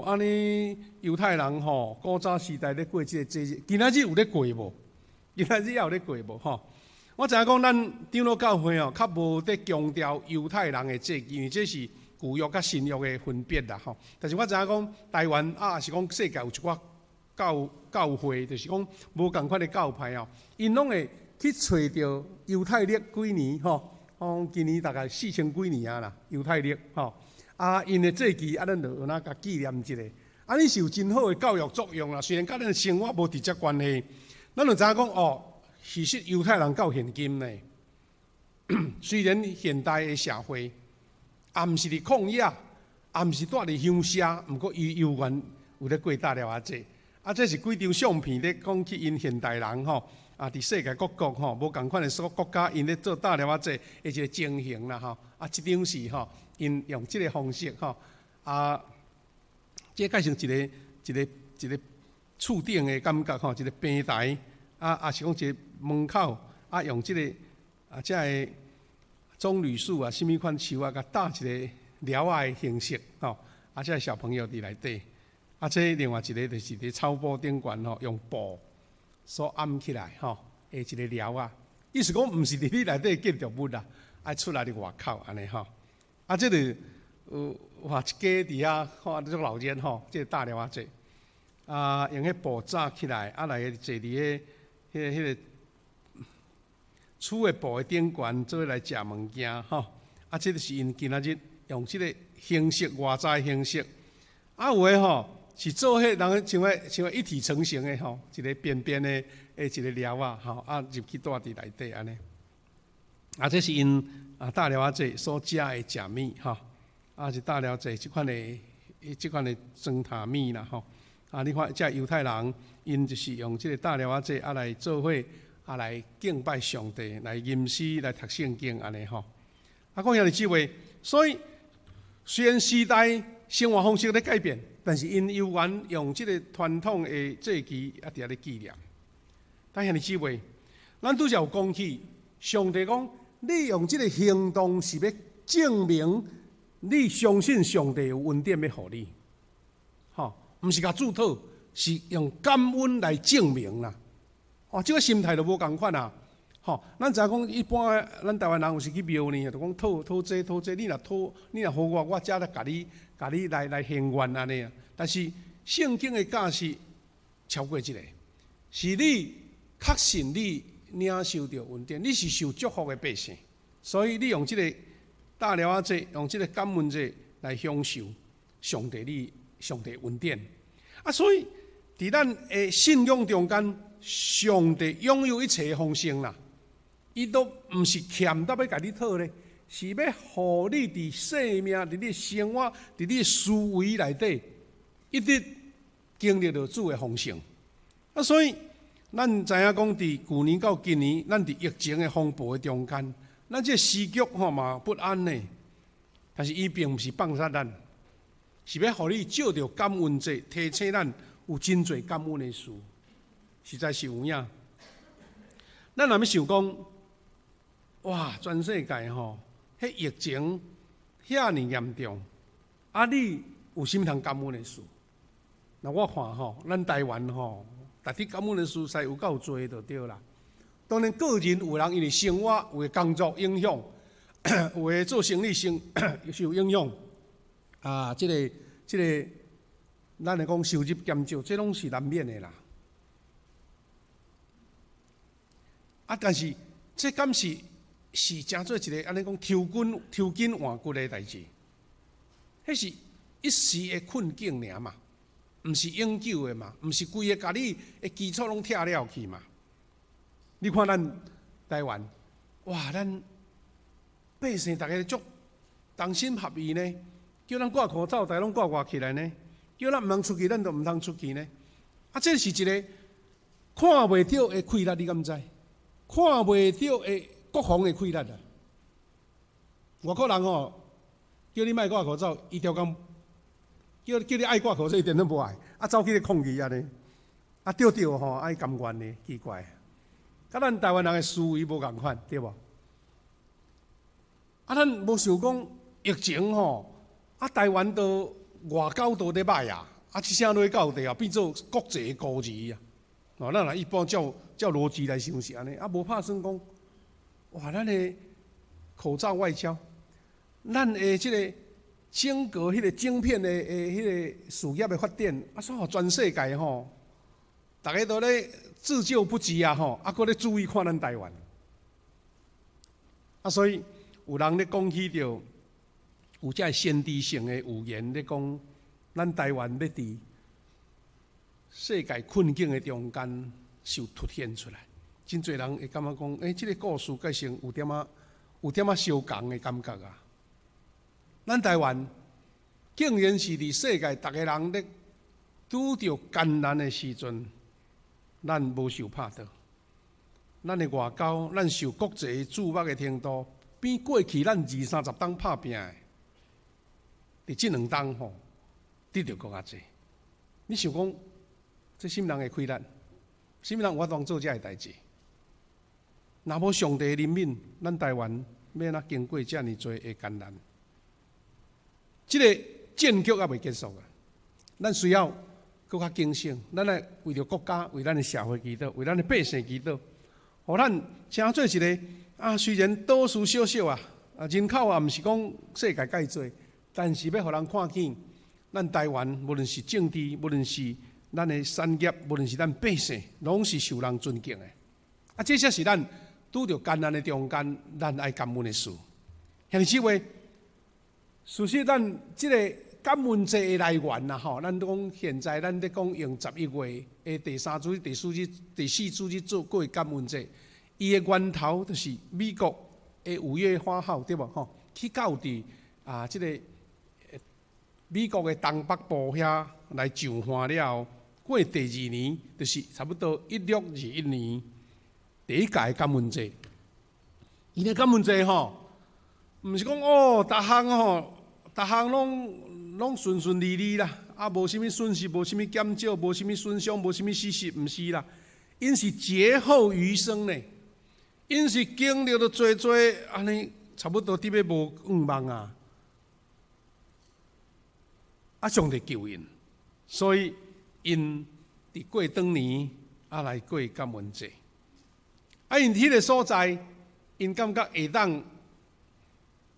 安尼犹太人古早时代咧过这个节日，今仔日有咧过无？今仔日也有咧过无我知影讲，咱长老教会较无在强调犹太人的节，因为这是旧约甲新约的分别啦但是我知影讲，台湾是讲世界有一寡教会，就是讲无共款的教派因拢会去找着犹太历几年今年大概4000几年啦，犹太历因的节期咱就有甲纪念一下，你是有真好的教育作用啦。虽然甲咱生活无直接关系，咱就知影讲其实犹太人够现今呢。虽然现代的社会毋是伫旷野，毋是住伫乡下，毋过伊犹原有咧过大了啊节。这是几张相片咧讲起因现代人伫世界各国无共款的国家，因咧做大了啊节的一个情形啦这张是因用这个方式这改成一个厝顶的感觉一个平台是讲一个门口用这个这个棕榈树什么款树甲搭一个寮的形式这个小朋友伫内底。这另外一个就是伫草埔顶悬用布所安起来的一个寮意思讲毋是伫你内底建筑物爱出来伫外口安尼这就有画一家伫遐看这种老人这个大寮啊节用迄布扎起来来坐伫迄个厝的布的顶悬做来食物件这就是因今仔日用这个形式外在形式有诶是做迄人像一体成型的一个边边的一个寮入去住伫内底安尼这是因大寮节所食的食米是大寮节即款的装塔米啦你看这犹太人因就是用这个大寮节来做伙来敬拜上帝，来吟诗，来读圣经安尼讲遐个智慧，所以虽然时代生活方式在改变，但是因犹原用这个传统的节期伫遐咧纪念。但遐个智慧，咱拄则有讲起，上帝讲，你用这个行动是要证明你相信上帝有恩典要互你，毋是甲祝祷，是用感恩来证明啦。哦，这个心态就无共款啊。吼，咱知影讲一般咱台湾人有时去庙呢，就讲讨这，你若讨，你若好我才来甲你来献愿安尼啊。但是圣经的教示超过这个，是你确信你领受到恩典，你是受祝福的百姓，所以你用这个大了啊节，用这个感恩节来享受上帝恩典啊。所以伫咱的信仰中间，上帝拥有一切的丰盛啦。伊都毋是欠得要甲你讨咧，是要互你伫生命、伫你生活、伫你思维内底，一直经历到主的丰盛。啊，所以咱知影讲，伫旧年到今年，咱伫疫情的风暴的中间，咱这时局嘛不安呢。但是伊并毋是放杀咱，是要互你照着感恩节，提醒咱有真侪感恩的事，实在是有影。咱若要想讲，哇！全世界吼，迄疫情遐尼严重，啊，你有啥物通感恩的事？那我看吼，咱台湾吼，大体感恩的事实有够多就对啦。当然，个人有人因为生活、有工作影响，有的做生意受影响，啊，这个，咱来讲收入减少，这拢是难免的啦。啊，但是这敢是真做一个安尼讲抽筋换骨的代志，迄是一时的困境尔嘛，毋是永久的嘛，毋是规个甲你的基础拢拆了去嘛。你看咱台湾，哇，咱百姓大家足同心合意呢，叫咱挂口罩，大家拢挂起来呢，叫咱毋通出去，咱就毋通出去呢。啊，这是一个看袂到的溃烂，你敢知？看袂到的国防的溃烂啊！外国人叫你莫挂口罩，伊条工叫你爱挂口罩，一点都无爱，啊走去咧抗议安尼，啊对爱甘愿呢，奇怪，甲咱台湾人的思维无共款，对无？啊，咱无想讲疫情啊台湾都外交都咧歹啊，啊一声落到地啊，变做国际孤儿啊！咱若一般照逻辑来想是安尼，啊无拍算讲。哇！咱的口罩外交，咱的这个整个迄个晶片的迄个事业的发展，啊，所以全世界大家都咧自救不及啊啊，搁咧注意看咱台湾，啊，所以有人咧讲起着有这先知性的预言咧讲，咱台湾要伫世界困境的中间受凸显出来。真侪人会感觉讲，这个故事改成有点相共的感觉啊。咱台湾竟然是伫世界逐个人咧拄着艰难的时阵，咱无受拍倒。咱的外交，咱受国际注目的程度，比过去咱20-30档拍拼的，伫这2档得到更较济。你想讲，这什么人会亏咱？什么人有法当做这个代志？若无上帝的怜悯，咱台湾要哪经过这么多的艰难？这个战局还未结束啊！咱需要更较警醒，咱来为着国家、为咱的社会祈祷，为咱的百姓祈祷，互咱成做一个啊。虽然多数少少啊，人口也毋是讲世界介多，但是要互人看见，咱台湾无论是政治，无论是咱的产业，无论是咱百姓，拢是受人尊敬的。啊，这些是咱拄着艰难的中间，咱爱感恩的事。兄弟姊妹，事实咱这个感恩节的来源呐，咱讲现在咱在讲用11月的第3主日、第4主日做过感恩节，伊的源头就是美国的5月花号，对无？去到伫这个美国的东北部遐来上花了，过第2年，就是差不多1621年。第一届感恩节，伊个感恩节毋是讲逐项拢顺顺利利啦，啊，无啥物损失，无啥物减少，无啥物损伤，无啥物失失，毋是啦。因是劫后余生呢，因是经历了多安尼，差不多伫要无愿望啊，啊，上帝救因，所以因伫过当年来过感恩节。啊，因迄个所在，因感觉会当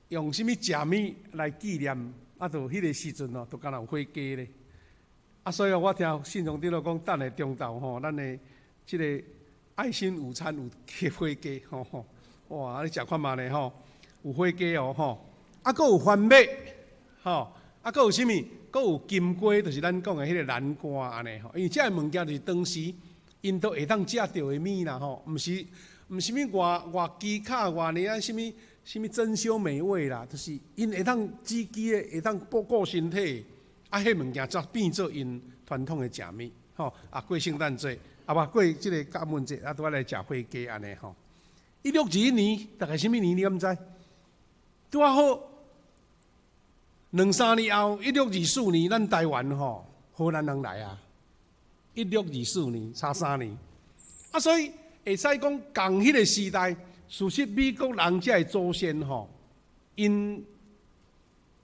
用什物食物来纪念，啊，就迄个时阵哦，就敢若有火鸡咧。啊，所以我听信众伫落讲，等下中昼吼，咱的即个爱心午餐有客火鸡，吼，哇，你食看嘛咧吼，有火鸡哦，吼，啊，佫有番麦，吼，啊，佫有啥物？佫有金瓜，就是咱讲的迄个南瓜安尼吼。因为这个物件就是当时因都会当食到的物啦吼，毋是物外鸡卡外呢啊，什物珍馐美味啦，就是因会当煮鸡的，会当保护身体。啊，迄物件则变做因传统的食物，吼啊，过圣诞节，啊不过即个感恩节，啊拄仔来食火鸡安尼吼。1621年，大概什么年你敢知？拄仔好2、3年后，1624年，咱台湾吼荷兰人来啊。1624年差3年，啊，所以会使讲共迄个时代，事实美国人才的祖先吼，因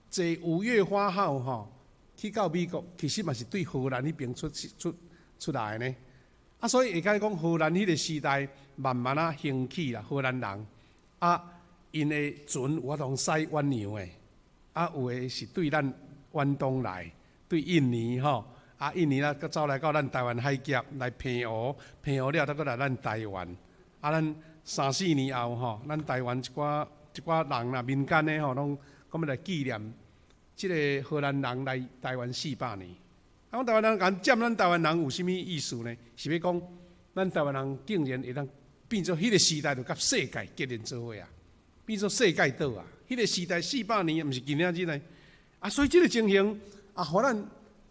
坐5月花号吼。去到美国，其实嘛是对荷兰迄边出来的呢。啊，所以会甲讲荷兰迄个时代慢慢啊兴起啦，荷兰人啊，因的船有法通驶远洋的，啊有的是对咱远东来，对印尼吼，啊印尼啦，佮走来到咱台湾海峡来平湖，平湖了，再佮来咱台湾。啊，咱3、4年后吼，咱台湾一寡人啦，民间的吼，拢讲要来纪念。即个荷兰人来台湾400年，啊，台湾人敢占咱台湾人有啥物意思呢？是要讲咱台湾人竟然会当变做迄个时代，就甲世界结连做伙啊，变做世界岛啊！迄个时代400年，毋是今仔日呢啊，所以即个情形啊，互咱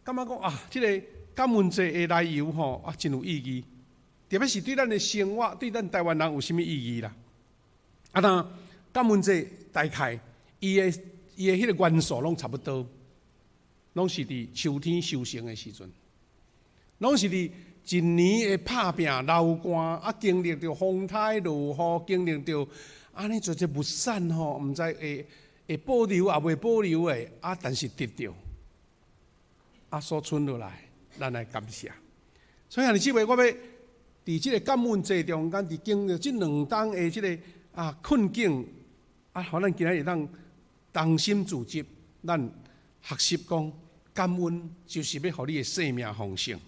感觉讲啊，即个感恩节的来由吼啊，真有意义，特别是对咱的生活，对咱台湾人有啥物意义啦？啊，那感恩节大概伊的迄个元素拢差不多，拢是伫秋天收成的时阵，拢是伫一年的打拼流汗啊，经历着风台落雨，经历着安尼做物产吼，毋知会保留也袂保留的啊，但是得着啊，所存落来，咱来感谢。所以兄弟姊妹，我要伫即个感恩节中间，伫经历即2冬的即个困境啊，互咱今仔会当。动心自责，咱学习讲感恩，就是要互你的生命丰盛。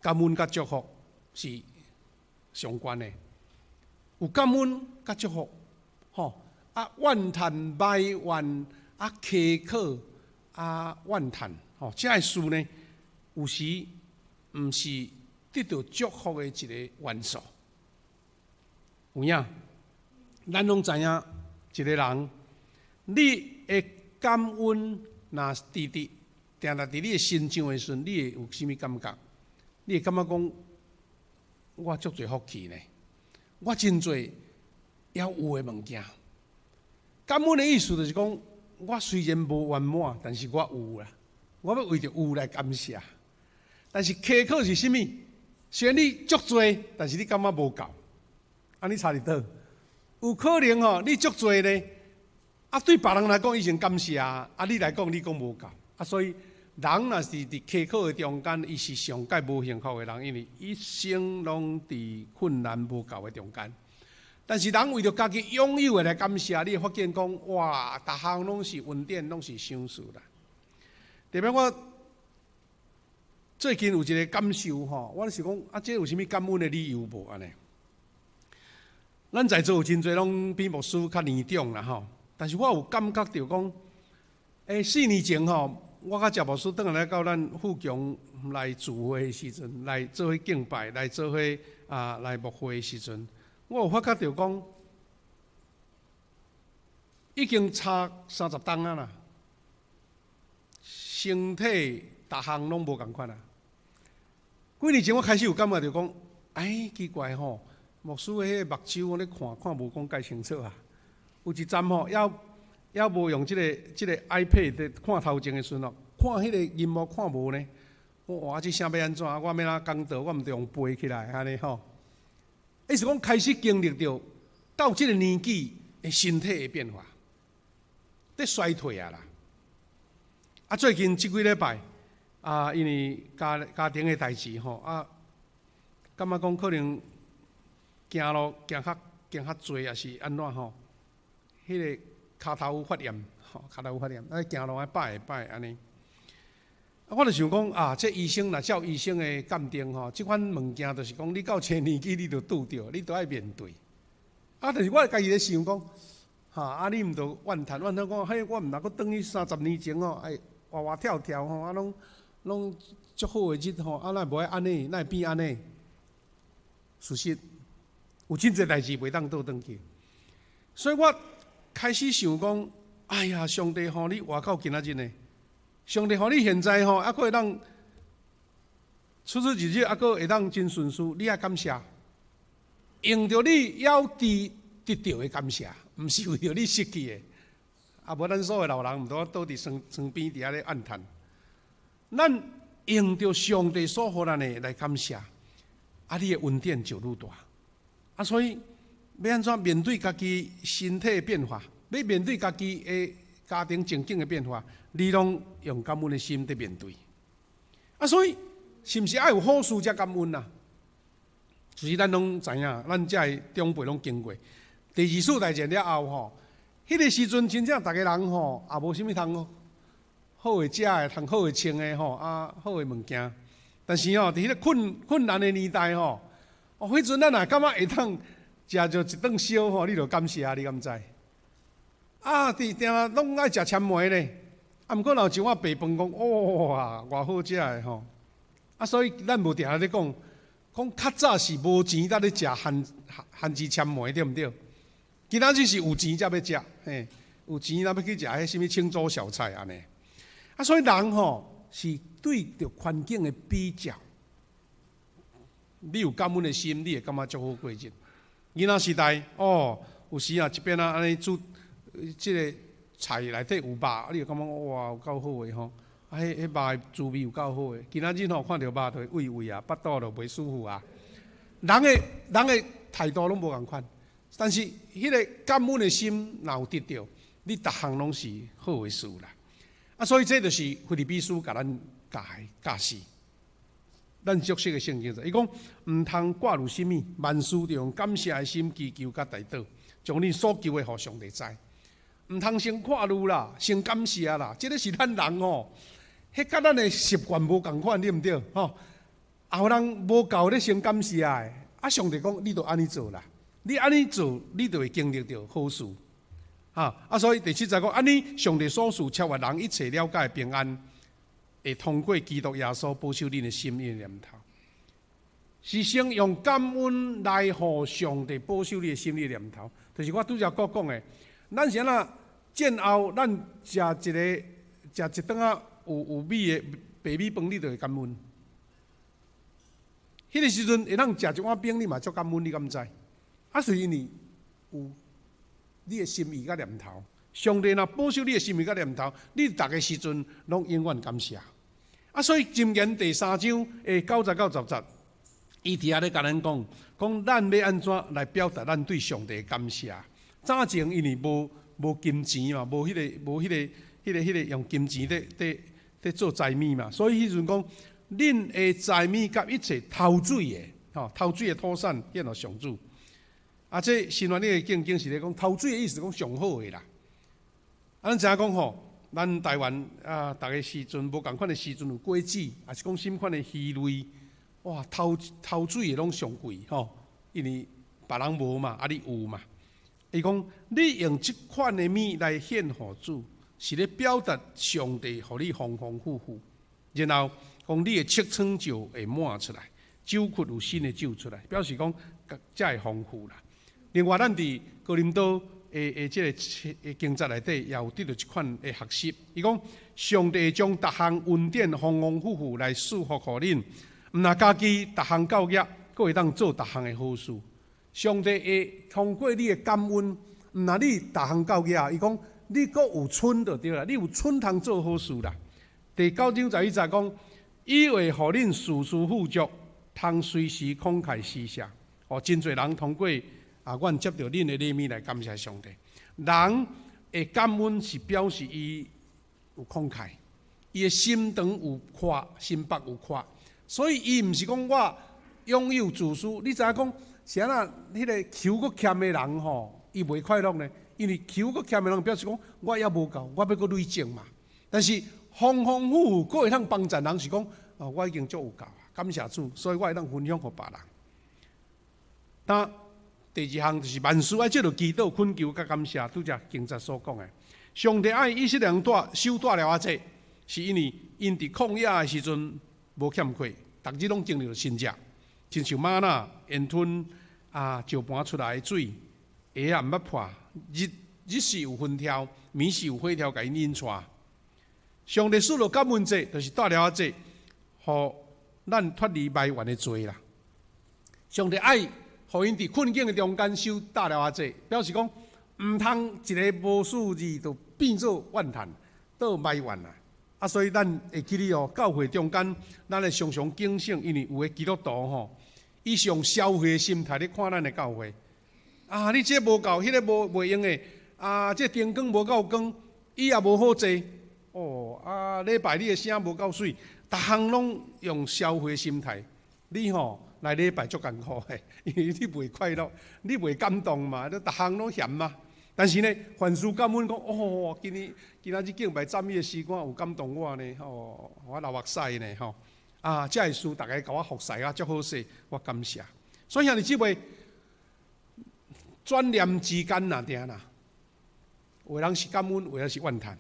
感恩甲祝福是相关的，有感恩甲祝福，吼啊怨叹埋怨啊苛刻啊怨叹，吼这个事呢，有时毋是得到祝福的一个元素。有影，咱拢知影一个人。你的感恩，若定定伫你的心上的时阵，你会有啥物感觉？你会感觉讲，我足侪福气呢，我真侪要有的物件。感恩的意思就是讲，我虽然无圆满，但是我有啦，我要为着有来感谢。但是苛刻是啥物？虽然你足侪，但是你感觉无够，啊，你差伫倒？有可能吼，你足侪呢？啊，对别人来讲，伊先感谢啊，你来讲，你讲无够啊，所以人若是伫苛刻的中间，伊是上界无幸福的人，因为一生拢伫困难无够的中间。但是人为着家己拥有的来感谢，你会发现讲，哇，逐项拢是恩典，拢是赏赐啦。特别我最近有一个感受吼，我是讲啊，这有啥物感恩的理由无安尼？咱在座有真侪拢比牧师较年长啦吼。但是我有感觉到讲，4年前吼，我甲谢牧师转来到咱富强来聚会的时阵，来做伙敬拜，来做伙来牧会的时阵，我有发觉到讲，已经差30冬啊啦，身体逐项拢无共款啊。几年前我开始有感觉到讲，奇怪吼，牧师的迄个目睭我咧看无讲介清楚啊。有一站吼，要无用即个 iPad 看头前的时阵哦，看迄个荧幕看无呢。哇，这啥要安怎？我要哪讲道？我毋得用背起来安尼吼。意思讲开始经历到即个年纪的身体的变化，在衰退啊啦。啊，最近即几礼拜因为家庭的代志吼感觉讲可能行路行较济，也是安怎吼？迄个骹头有发炎，吼，骹头有发炎，行路摆安尼。我就想讲啊，这医生若照医生的鉴定吼，即款物件就是讲，你到青年期你就拄着，你都爱面对。啊，但是我家己咧想讲，啊，你毋着怨叹讲，嘿，我毋若阁转去30年前吼，活活跳跳吼，啊，拢足好诶日吼，啊，哪会无爱安尼，哪会变安尼？事实有真侪代志袂当倒转去，所以我开始想讲，哎呀，上帝吼，你活到今仔日呢？上帝，互你现在吼，还佫会当出出入入，还佫会当真顺遂，你也感谢，用着你要得到的感谢，毋是为着你失去的。啊，无咱所有老人毋多倒伫床边伫遐咧暗叹，咱用着上帝所予咱的来感谢，啊，你的恩典就愈大。啊，所以要安怎面对家己身体的变化，要面对家己的家庭情景的变化，你拢用感恩的心在面对。啊，所以是毋是爱有好事才感恩啊？就是咱拢知影，咱遮的长辈拢经过。第二次大战了后吼，迄个时阵真正逐个人吼也无啥物通好诶食诶，通好诶穿诶吼，啊好诶物件。但是吼，伫迄个困难诶年代吼，迄阵咱也感觉会当食着一顿烧吼，你着感谢，你敢知？啊，定拢爱食签糜咧，啊，毋过若像我爸饭讲，哇，偌好食诶吼，啊，所以咱无定咧讲较早是无钱才咧食番薯签糜，对毋对？今仔日是有钱才要食，嘿，有钱才要去食迄什物清粥小菜安尼。啊，所以人吼是对着环境的比较，你有感恩的心，你会感觉足好过日。囡仔时代哦，有时啊一边啊安尼煮。即个菜内底有肉，你就感觉哇有够好诶吼！啊，迄肉诶滋味有够好诶。今仔日吼看到肉就喂喂啊，腹肚就袂舒服啊。人诶态度拢无共款，但是迄个感恩诶心若有得到，你逐项拢是好诶事啦。啊，所以这就是腓立比书甲咱教示。咱熟悉诶圣经伊讲毋通挂入什物，万事着用感谢诶心祈求甲代祷，将你所求诶互上帝知。毋通先看路啦，先感谢啦。这个是咱人吼，迄甲咱的习惯无共款，对毋对？吼，后人无教咧先感谢的，啊，上帝讲你着安尼做啦，你安尼做，你就会经历到好事。啊，所以第7节讲，安尼上帝所赐超越人一切了解平安，会通过基督耶稣保守恁的心意念头。是先用感恩来互上帝保守你的心意念头，就是我拄则讲的。咱是安怎战后，咱食一顿啊有米的白米饭，你就会感恩。迄个时阵会当食一碗饼，你嘛足感恩，你敢知？啊，是因为有你的心意甲念头，上帝若保守你的心意甲念头，你逐个时阵拢永远感谢。啊，所以箴言第3章90到10节，伊伫遐咧甲咱讲咱要安怎来表达咱对上帝的感谢。早前因为无金钱嘛，无迄个用金钱在做财米嘛，所以迄阵讲，恁的财米甲一切偷水的，偷水的土产献互上主。啊，这新约的经是咧讲偷水的意思，讲上好的啦。啊，咱知影讲吼，咱台湾啊，逐个时阵无共款的时阵有果子，也是讲什款的鱼类，哇，偷水的拢上贵吼，因为别人无嘛，啊你有嘛。伊讲，你用即款的米来献互主，是咧表达上帝互你丰丰富富，然后讲你的尺寸就会满出来，酒窟有新的酒出来，表示讲才会丰富啦。另外，咱伫哥林多即个经节内底也有得到一款的学习，伊讲上帝将逐项恩典丰丰富富来赐福互恁，毋若家己逐项教业，阁会当做逐项的好事。上帝会通过你的感恩，毋若你逐项教业，伊讲你阁有春就对啦，你有春通做好事啦。第9章11节讲，伊会互恁事事富足，通随时慷慨施舍。哦，真侪人通过阮接到恁的礼物来感谢上帝。人的感恩是表示伊有慷慨，伊的心肠有阔，心腹有阔，所以伊毋是讲我拥有自私。你知影讲？是安那？迄个求搁欠的人吼，伊袂快乐呢？因为求搁欠的人表示讲，我也无够，我要搁累积嘛。但是丰丰富富，搁会当帮助人是讲，我已经足有够啊，感谢主，所以我会当分享给别人。但第二项就是万事爱借着祈祷、恳求、甲感谢，拄则经节所讲的，上帝爱以色列人受大了这，是因为因伫旷野的时阵无欠亏，逐日拢经历着新食，亲像玛纳、烟吞石盘出来的水，鞋也毋捌破，日是有分条，暝是有火条，甲因引出。上帝赐落感恩节，就是大了这，互咱脱离埋怨的罪啦。上帝爱。互因伫困境的中间受大了这，表示讲毋通一个无数字就变做怨叹，倒埋怨啦。所以咱会记哩哦，教会中间，咱会常常警醒，因为有的基督徒吼，伊上消费的心态咧看咱的教会。你这无够，迄个无用的，这灯光无够光，伊也无好坐。礼拜你的声无够水，逐项拢用消费心态，你吼。来礼拜足艰苦的，因为你袂快乐，你袂感动嘛，你逐项拢嫌嘛。但是呢，凡事感恩讲，今仔日敬拜赞美的时光有感动我呢，我流目屎呢，这个事大家甲我服侍啊，足好势，我感谢。所以兄弟姊妹，转念之间呐，定啦，有人是感恩，有人是怨叹。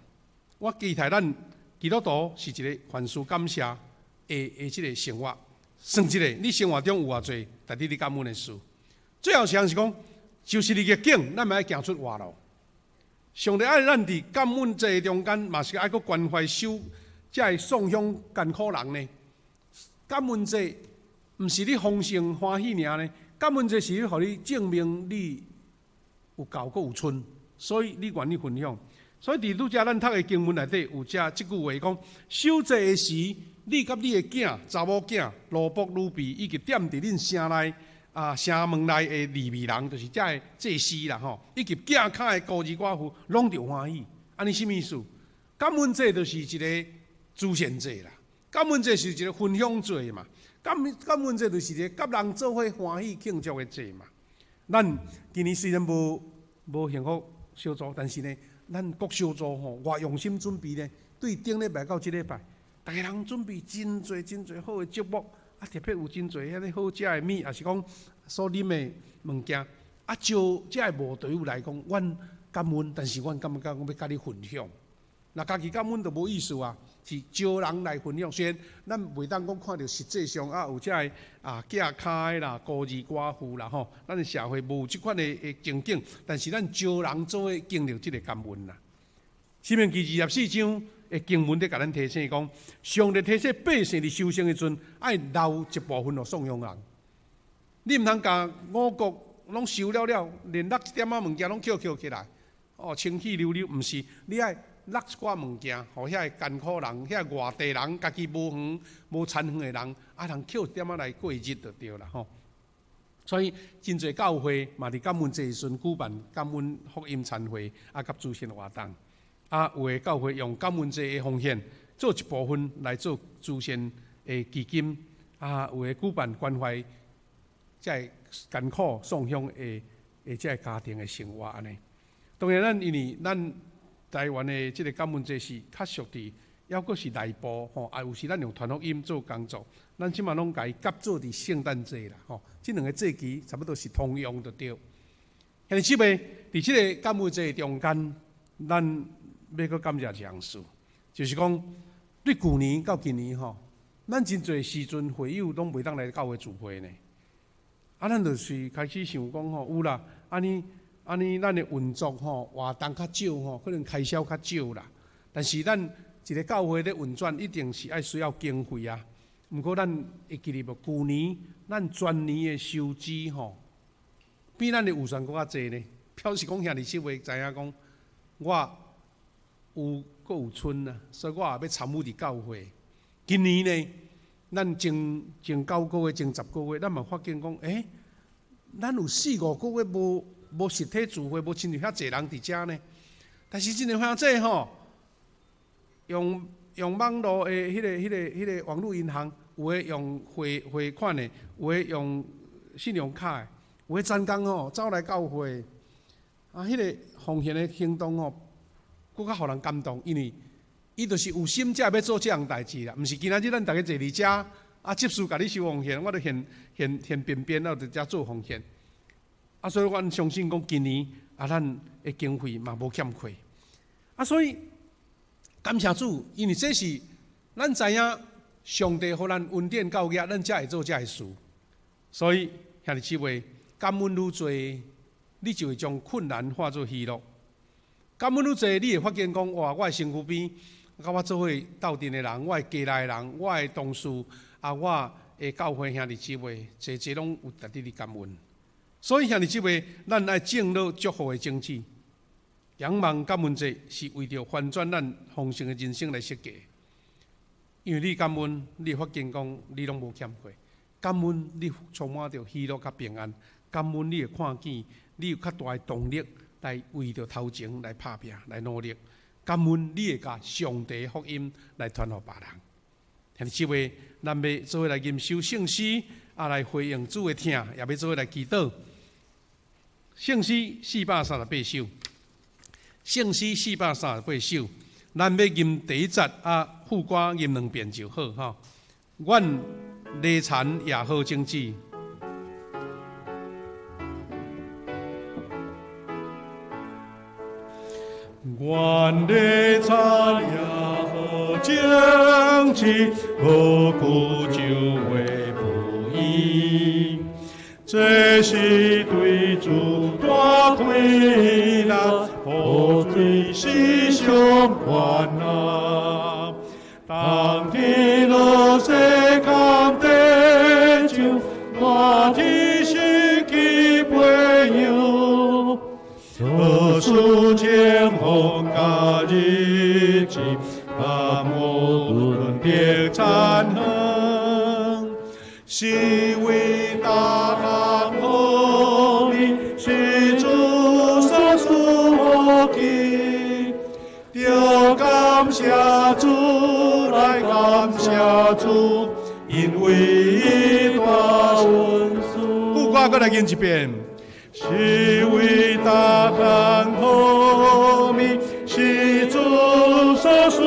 我期待咱基督徒是一个凡事感谢的这个生活。算一个，你生活中有偌济，值得你感恩的事。最后是讲，就是你逆境，咱嘛要行出活路。上帝爱咱伫感恩节中间，嘛是爱搁关怀受，才会送享艰苦人呢。感恩节毋是你丰盛欢喜尔呢，感恩节是你互你证明你有够搁有春，所以你愿意分享。所以伫拄则咱读的经文内底有即句话讲：守节的时，你甲你的囝、查某囝、奴仆、女婢，以及踮伫恁城内城门内的利未人，就是遮的祭司啦吼，以及囝脚的孤儿寡妇，拢着欢喜。安尼什么意思？感恩节就是一个主献节啦，感恩节是一个分享节嘛，感恩节就是一个甲人做伙欢喜庆祝的节嘛。咱今年虽然无幸福小组，但是呢。咱各小组吼，偌用心准备呢，对顶礼拜到即礼拜，逐个人准备真侪好的节目，特别有真侪遐个好食的米，也是讲所啉的物件，招这个无队伍来讲，阮感恩，但是阮感觉我要甲你分享，那家己感恩就无意思啊，是招人来分享。虽然咱袂当讲看到实际上有这个囝脚的啦、孤兒寡婦啦吼，咱的社会无即款的情景，但是咱招人做伙经历即个感恩啦。申命記24章的经文咧，甲咱提醒讲，上帝提醒百姓伫收成的阵，爱留一部分互送养人。你毋通甲五穀拢收了，连落一点仔物件拢捡起来，清气溜溜，毋是，你爱。落一寡物件，互遐个艰苦人、遐外地人、家己无远、无田园的人，通捡一点仔来过日就对啦吼。所以真侪教会嘛，伫感恩节时阵举办感恩福音餐会，甲主献活动。有的教会用感恩节的奉献做一部分来做主献的基金。有的举办关怀即个艰苦送乡的即个家庭的生活安尼。当然，因为咱台湾的这个感恩节是较属伫，抑阁是内部吼，有时咱用传福音做工作，咱即马拢甲伊夹做伫圣诞节啦吼，即两个节期差不多是通用就对。兄弟姊妹，伫即个感恩节中间，咱要阁感谢一项事，就是讲对旧年到今年吼，咱真侪时阵会友拢袂当来教会聚会呢。咱就是开始想讲吼，有啦，安尼，咱的运作吼活动较少吼，可能开销较少啦。但是咱一个教会咧运转，一定是爱需要经费啊。毋过咱会记哩无？旧年咱全年的收支吼，比咱的预算更较济呢。表示讲兄弟姊妹知影讲，我有阁有剩啊，所以我也要参与伫教会。今年呢，咱前9个月、前10个月，咱嘛发现讲，咱有4、5个月无实体聚会，无亲像遐济人伫遮呢。但是真个像这吼，用网络的迄个网络银行，有诶用汇款的，有诶用信用卡的，有迄专工吼走来教会，迄个奉献的行动吼，更较互人感动，因为伊就是有心才要做这样代志啦，毋是今仔日咱大家坐伫遮接受甲你收奉献，我著现便便了伫遮做奉献。所以阮相信讲今年咱的经费嘛无欠亏。所以感谢主，因为这是咱知影上帝互咱恩典教育，咱才会做这个事。所以兄弟姊妹，感恩愈多，你就会将困难化作喜乐。感恩愈多，你会发现讲哇，我的身躯边，甲我做伙斗阵的人，我的家内的人，我的同事我的教会兄弟姊妹，侪拢有值得你感恩。所以兄弟姊妹，咱爱建立祝福的种子。仰望感恩节是为着翻转咱丰盛的人生来设计。因为你感恩，你发现讲你拢无欠亏；感恩，你充满着喜乐甲平安；感恩，你会看见你有较大的动力来为着头前来打拼、来努力；感恩，你会甲上帝的福音来传予别人。兄弟姊妹，咱要做伙来吟诵圣诗，来回应主的听，也要做伙来祈祷。圣诗438首，圣诗438首，咱要吟第一节副歌吟2遍就好哈。愿礼残也好种子，愿礼残也好种子，无辜就会不义。这是对主大亏难，何罪是相关啊！当天落世间地就，我的心去陪游。何处前方甲日子，无论的残痕，是为大行好命，是主所赐给。要感谢主，来感谢主，因为伊大恩赐。副歌再来吟一遍。是为大行好命，是主所赐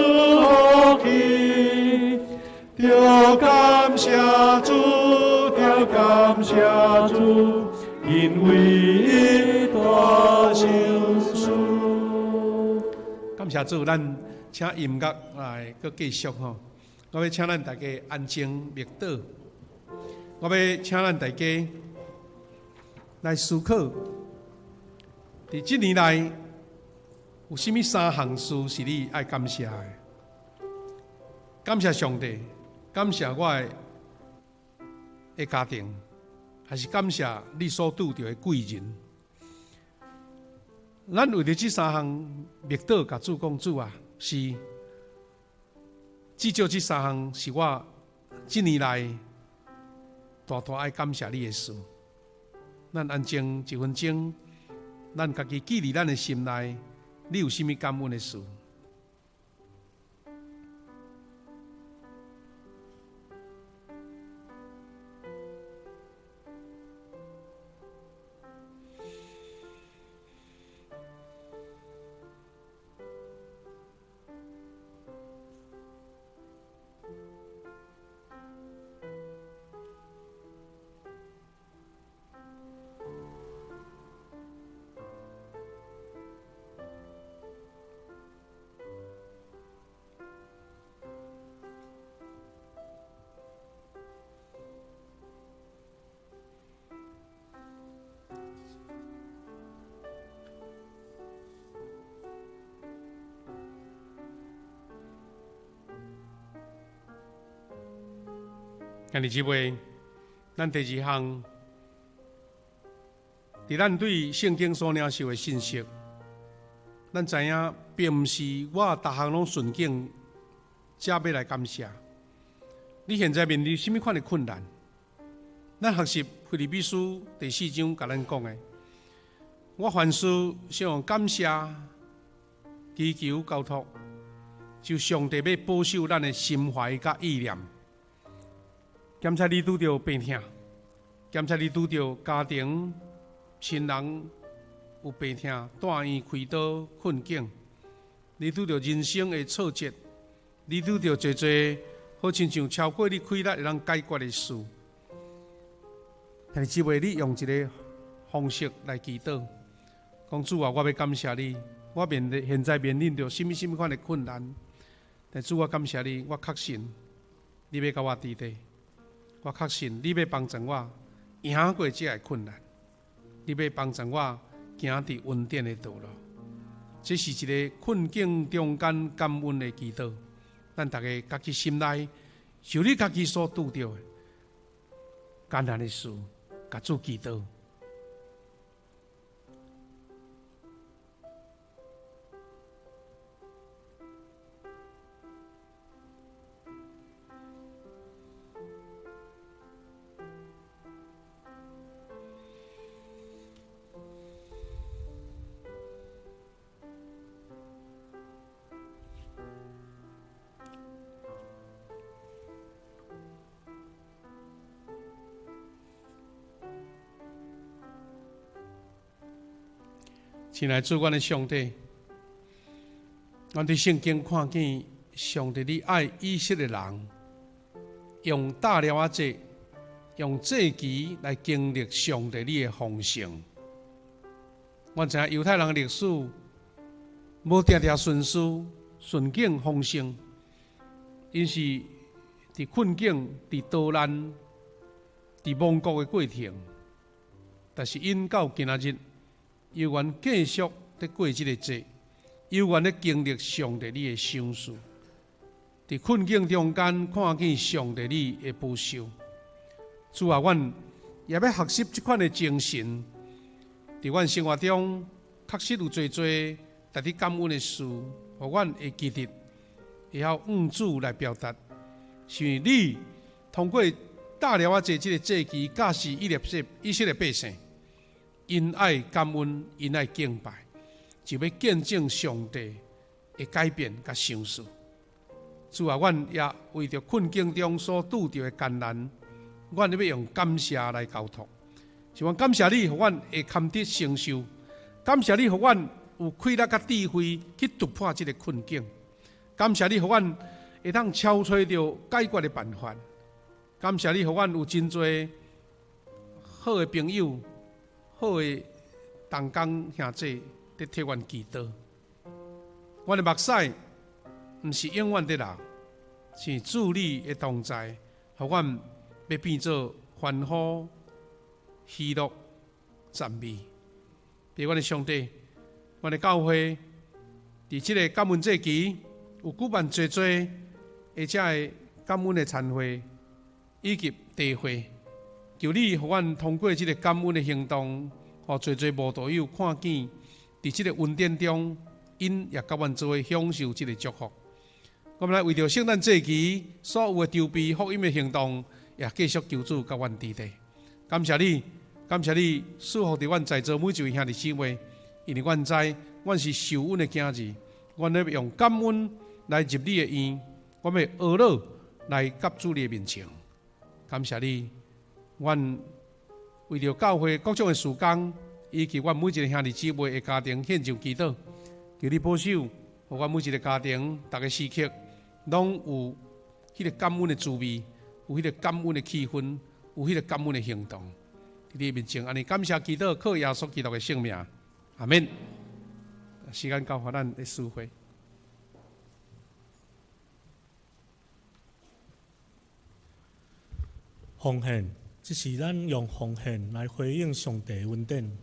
给。要感谢主，要感谢主，因为伊大恩赐。感谢主，咱请音乐来搁继续吼。我要请咱大家安静默祷，我要请咱大家来思考，伫这年来有甚物3项事是你爱感谢的？感谢上帝，感谢我的家庭，还是感谢你所拄到的贵人？咱为着这3项默祷，甲主讲主啊，是至少这3项是我这年来大爱感谢你的事。咱安静1分钟，咱家己记伫咱的心内，你有甚物感恩的事？兄弟姊妹，咱第2项，伫咱对圣经所领受的信息，咱知影，并毋是我逐项拢顺境，才要来感谢。你现在面对甚物款的困难？咱学习腓立比书第4章甲咱讲的，我凡事先用感谢、祈求、交托，就上帝要保守咱的心怀甲意念。检查你拄着病痛，检查你拄着家庭亲人有病痛，住院开刀困境，你拄着人生的挫折，你拄着侪侪好亲像超过你开力会当解决的事。但是，只为你用一个方式来祈祷，讲主啊，我要感谢你，我现在面临着什么款的困难，但主我感谢你，我确信你要甲我伫地，我确信你要帮助我赢过这个困难，你要帮助我行伫稳定的道路。这是一个困境中间感恩的祈祷。咱大家家己心内，就你家己所拄着的艰难的事，甲主祈祷。亲爱的主，阮的上帝，阮伫圣经看见上帝你爱以色列人，用大了节，用祭期来经历上帝你的丰盛。阮知影犹太人的历史，无定定顺遂、顺境丰盛，因是伫困境、伫刀难、伫亡国的过程，但是因到今仔日。犹原继续在过这个节，犹原在经历上帝你的赏赐，在困境中间看见上帝你的保守。主啊，阮也要学习这款的精神，在阮生活中确实有最多值得感恩的事，互阮会记得，会晓向主来表达，是因为你通过大了节这个节期，教示以色列百姓。因爱感恩，因爱敬拜，就要见证上帝的改变甲赏赐。主啊，阮也为着困境中所拄着的艰难，阮要用感谢来交托。是阮感谢你，互阮会堪得承受；感谢你，互阮有气力甲智慧去突破这个困境；感谢你，互阮会当超找着解决的办法；感谢你，互阮有真多好的朋友。好的同工兄弟在替阮祈祷，阮的目屎毋是永远在流，是主你的同在，互阮要变做欢呼、喜乐、赞美。伫阮的上帝，阮的教会，伫即个感恩节期有举办侪侪，而且的感恩的餐会以及茶会。求你，互阮通过这个感恩的行动，互侪侪无道友看见，伫这个恩典中，因也甲阮做伙享受这个祝福。我们来为着圣诞节期所有的筹备福音的行动，也继续求主甲阮伫地。感谢你，感谢你赐福伫阮在座每一位兄弟姊妹，因为阮知，阮是受恩的囝儿，阮要用感恩来入你的院，我们学乐来甲主你的面前。感谢你。阮为着教会各种的事工，以及阮每一个兄弟姊妹的家庭献上祈祷，求你保守，互阮每一个家庭、逐个时刻，拢有迄个感恩的滋味，有迄个感恩的气氛，有迄个感恩的行动。伫你面前，安尼感谢祈祷，靠耶稣基督的圣名，阿免。时间到，互咱的聚会。奉献。这是咱用奉献来回应上帝的恩典。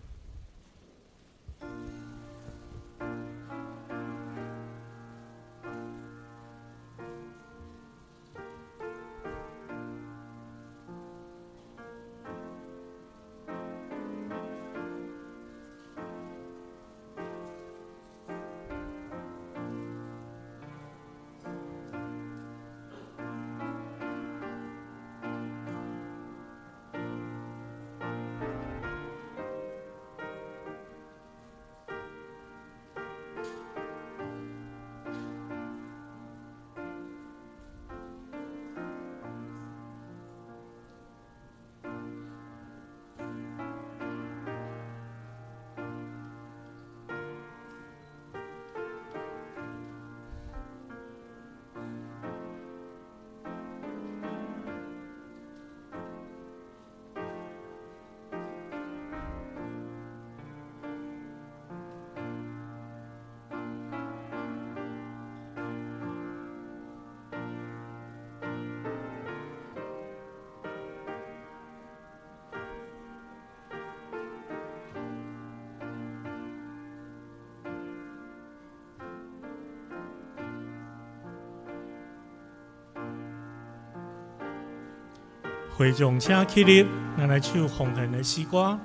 会众请起立，咱来唱奉献的诗歌。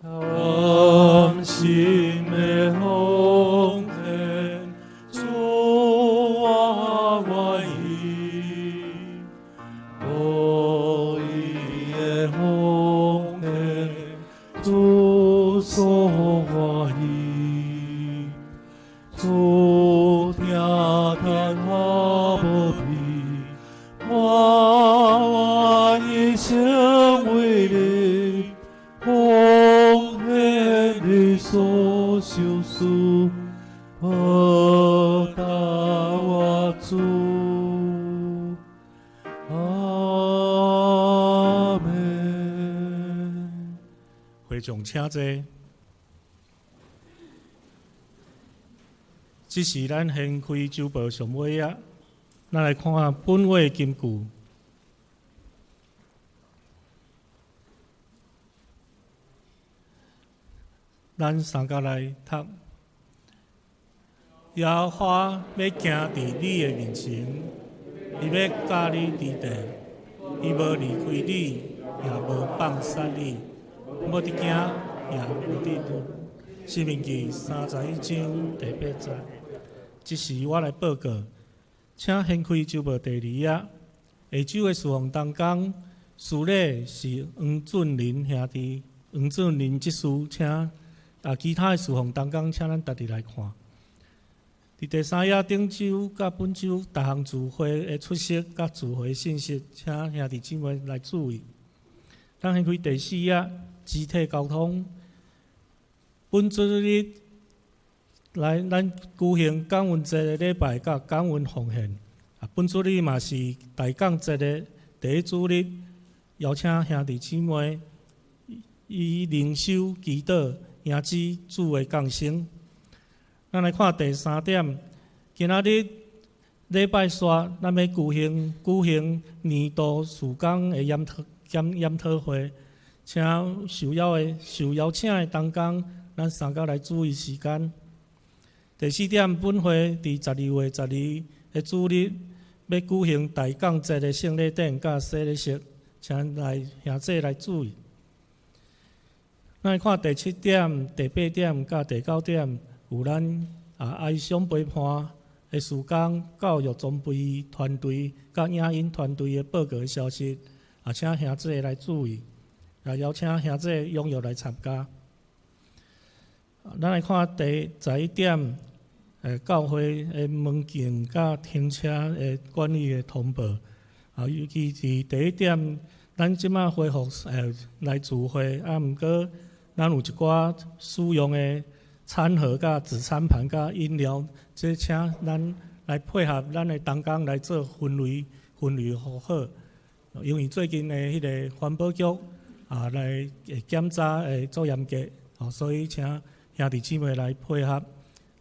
甘心的奉献，主我愿意，无伊的奉献，主所欢喜，主听天下无比，我愿一生为你。奉献你所受事，报答我主。阿门。会众请坐。这是咱献开周报上尾啊，咱来看本月金句。咱三甲来读，耶和华要行伫你的面前，伊要教你治地，伊无离开你，也无放杀你，无得惊，也无得怒。申命记31章第8节。这时我来报告，请掀开周报第2页。下周的事奉当中，司礼是黄俊麟兄弟，黄俊麟执事，请。其他的事项当中，请咱家己来看。伫第3页顶周甲本周逐项聚会的出席甲聚会信息，请兄弟姊妹来注意。咱掀开第4页集体交通。本周日来咱举行感恩节的礼拜甲感恩奉献。本周日嘛是大港节的第一主日，邀请兄弟姊妹以灵修祈祷。迎接主的降生。咱来看第3点，今仔日礼拜三，咱要举行年度事工的研讨会，请受邀请的同工，咱三甲来注意时间。第4点，本会伫12月12的主日要举行大港节的圣礼典甲洗礼式，请来兄弟来注意。咱来看第7点、第8点、甲第9点，有咱哀伤陪伴的事工、教育装备团队、甲影音团队的报告的消息，请兄弟来注意，也邀请兄弟踊跃来参加。咱来看第11点，教会的门禁甲停车的管理的通报，尤其是第1点，咱即马恢复来聚会，毋过。咱有一寡使用的餐盒、甲纸餐盘、甲饮料，这请咱来配合咱的同工来做分类好好。因为最近的迄个环保局来检查会做严格，所以请兄弟姊妹来配合。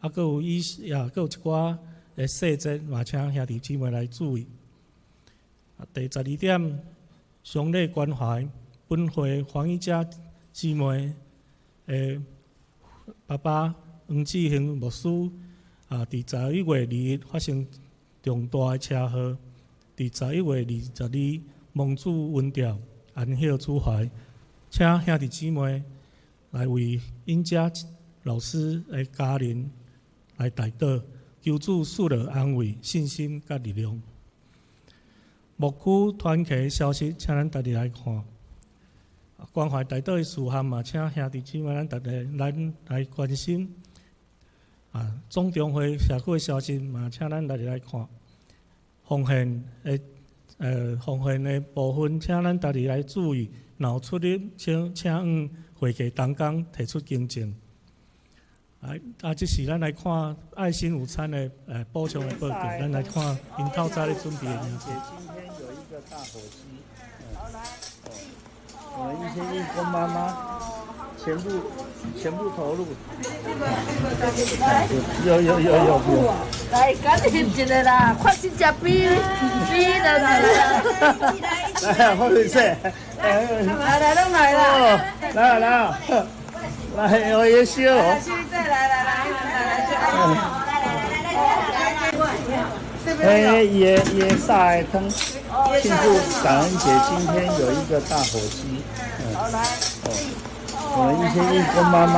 佫有佫有一寡的细节，嘛请兄弟姊妹来注意。第12点，乡里关怀本会防疫者姊妹。爸爸黄志兴牧师伫11月2日发生重大的车祸，伫11月22日蒙主温调安息主怀，请兄弟姊妹来为因家老师的家人来代祷，求主赐落安慰、信心甲力量。牧区团契消息，请咱家己来看。关怀大岛的事项嘛，请兄弟姊妹咱来关心。总中会社区的消息嘛，请咱大家来看。奉献的部分，请咱大家来注意。若有出入，请向会计同工提出更正。这是咱来看爱心午餐的补充的报告。咱来看因透早咧准备的物件。今天有一个大火鸡，我们一些义工妈妈全部投入。有。来，赶紧一个啦，快去吃冰的啦！来，后面谁？来，都来了。来，我也修。现在来。也撒海汤庆祝感恩节，今天有一个大火鸡。我们一些义工妈妈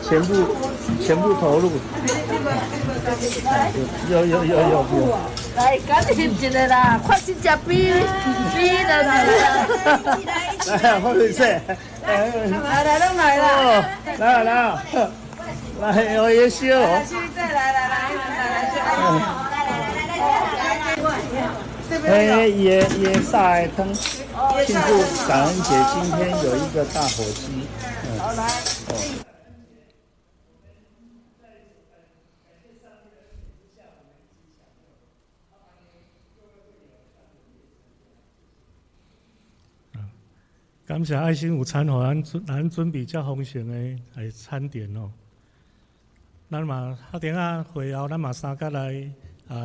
全部投入。有。来，赶紧一个啦，快去吃冰了啦！来，好意思。来，都来了。来，我也笑。也撒海汤庆祝感恩节，今天有一个大火鸡。感谢爱心午餐吼，咱准备较丰盛的餐点哦。咱嘛下顶啊会后，咱嘛三甲来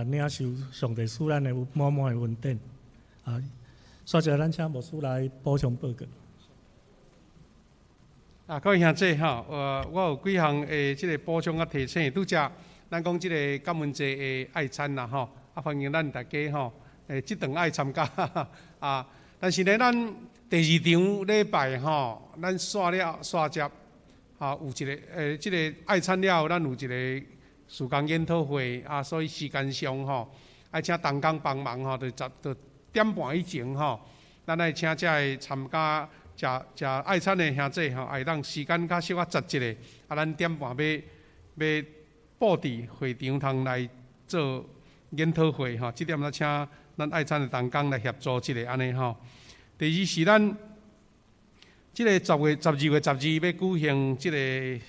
领受上帝赐咱的满满的恩典啊。接着咱请牧师来补充报告。各位兄弟吼，我有几项即个补充啊提醒，拄则咱讲即个感恩节的爱餐啦吼，欢迎咱大家吼，即顿爱参加啊。但是呢，咱第二场礼拜吼，咱煞接有一个即个爱餐了后，咱有一个事工研讨会啊，所以时间上吼，爱请同工帮忙吼，就点半以前吼，咱爱请遮个参加食爱餐的兄弟吼，会当时间较小可集一个，啊，咱点半要布置会场通来做研讨会吼，即点要请咱爱餐的同工来协助一个安尼吼。第二是咱即个12月12要举行即个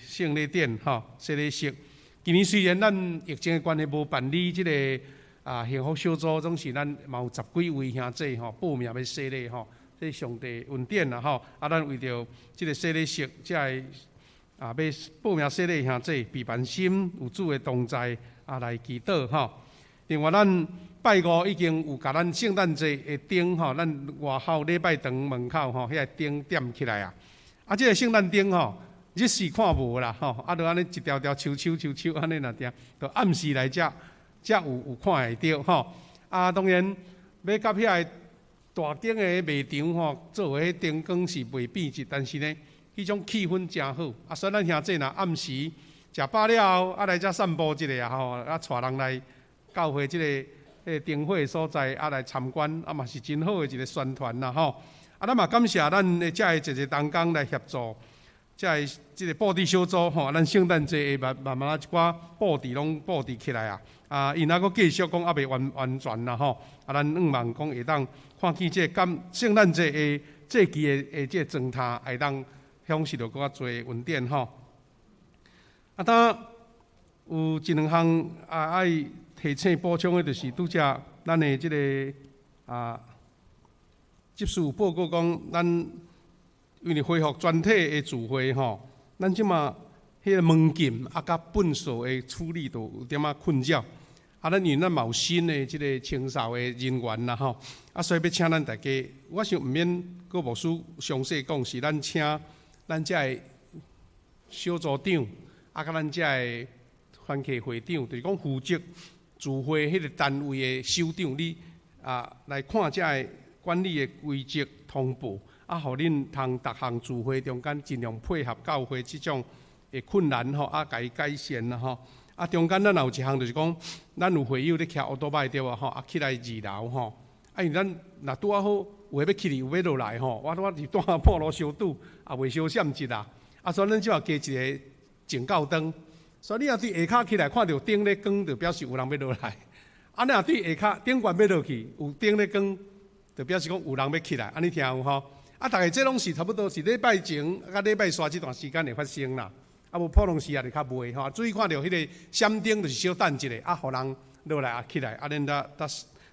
圣礼典吼，洗礼式。今年虽然咱疫情的关系无办理即个幸福小组，总是咱嘛有10几位兄弟吼报名要洗礼吼，这上帝恩典啦吼。咱为着即个洗礼式，才会要报名洗礼兄弟备办心有主的同在来祈祷吼。另外咱拜五已经有甲咱圣诞节的灯吼，咱外口礼拜堂门口吼，遐个灯点起来啊！即个圣诞灯吼，日时看无啦吼，就安尼一条条抽安尼若定，就暗时来才有看会到吼。当然要甲遐个大灯的卖场吼，做迄灯光是袂变质，但是呢，迄种气氛真好。所以咱兄弟若暗时食饱了后，来遮散步一下吼，带人来教会即个灯会所在来参观，嘛是真好的一个宣传啦吼。咱嘛感谢咱的遮个一个同工来协助，遮个即个布置小组吼，咱圣诞节慢慢一寡布置拢布置起来啊。因还佫继续讲未完全啦吼。咱希望讲会当看见这个圣诞节的节期的这个状态，会当享受到更较侪恩典吼。当有一两项爱提醒补充的，就是拄则咱的即个执事报告讲，咱因为恢复全体的聚会吼，咱即马迄个门禁甲本数的处理都有点困扰。咱因为咱嘛有新的即个清扫的人员啦吼，所以要请咱大家，我想毋免郭牧师详细讲，是咱请咱遮个小组长甲咱遮个团契会长，就是讲负责聚会迄个单位的首长，你来看遮个管理的规则通报，互恁通逐项聚会中间尽量配合教会即种的困难吼，甲伊改善啦吼。中间咱也有一项就是讲，咱有会友咧骑奥多摆对啊吼，起来2楼吼，因为咱若拄好有要起哩，有要落来吼，我是带半路小堵，袂小闪一啦。所以咱即马加一个警告灯。所以你若对下骹起来看到灯咧光，就表示有人要落来。你若对下骹顶悬要落去，有灯咧光，就表示讲有人要起来。安尼听有吼？大家这拢是差不多是礼拜前甲礼拜三这段时间会发生啦。无普通时也就较袂吼。注意看到迄个闪灯，就是小等一下，互人落来起来。恁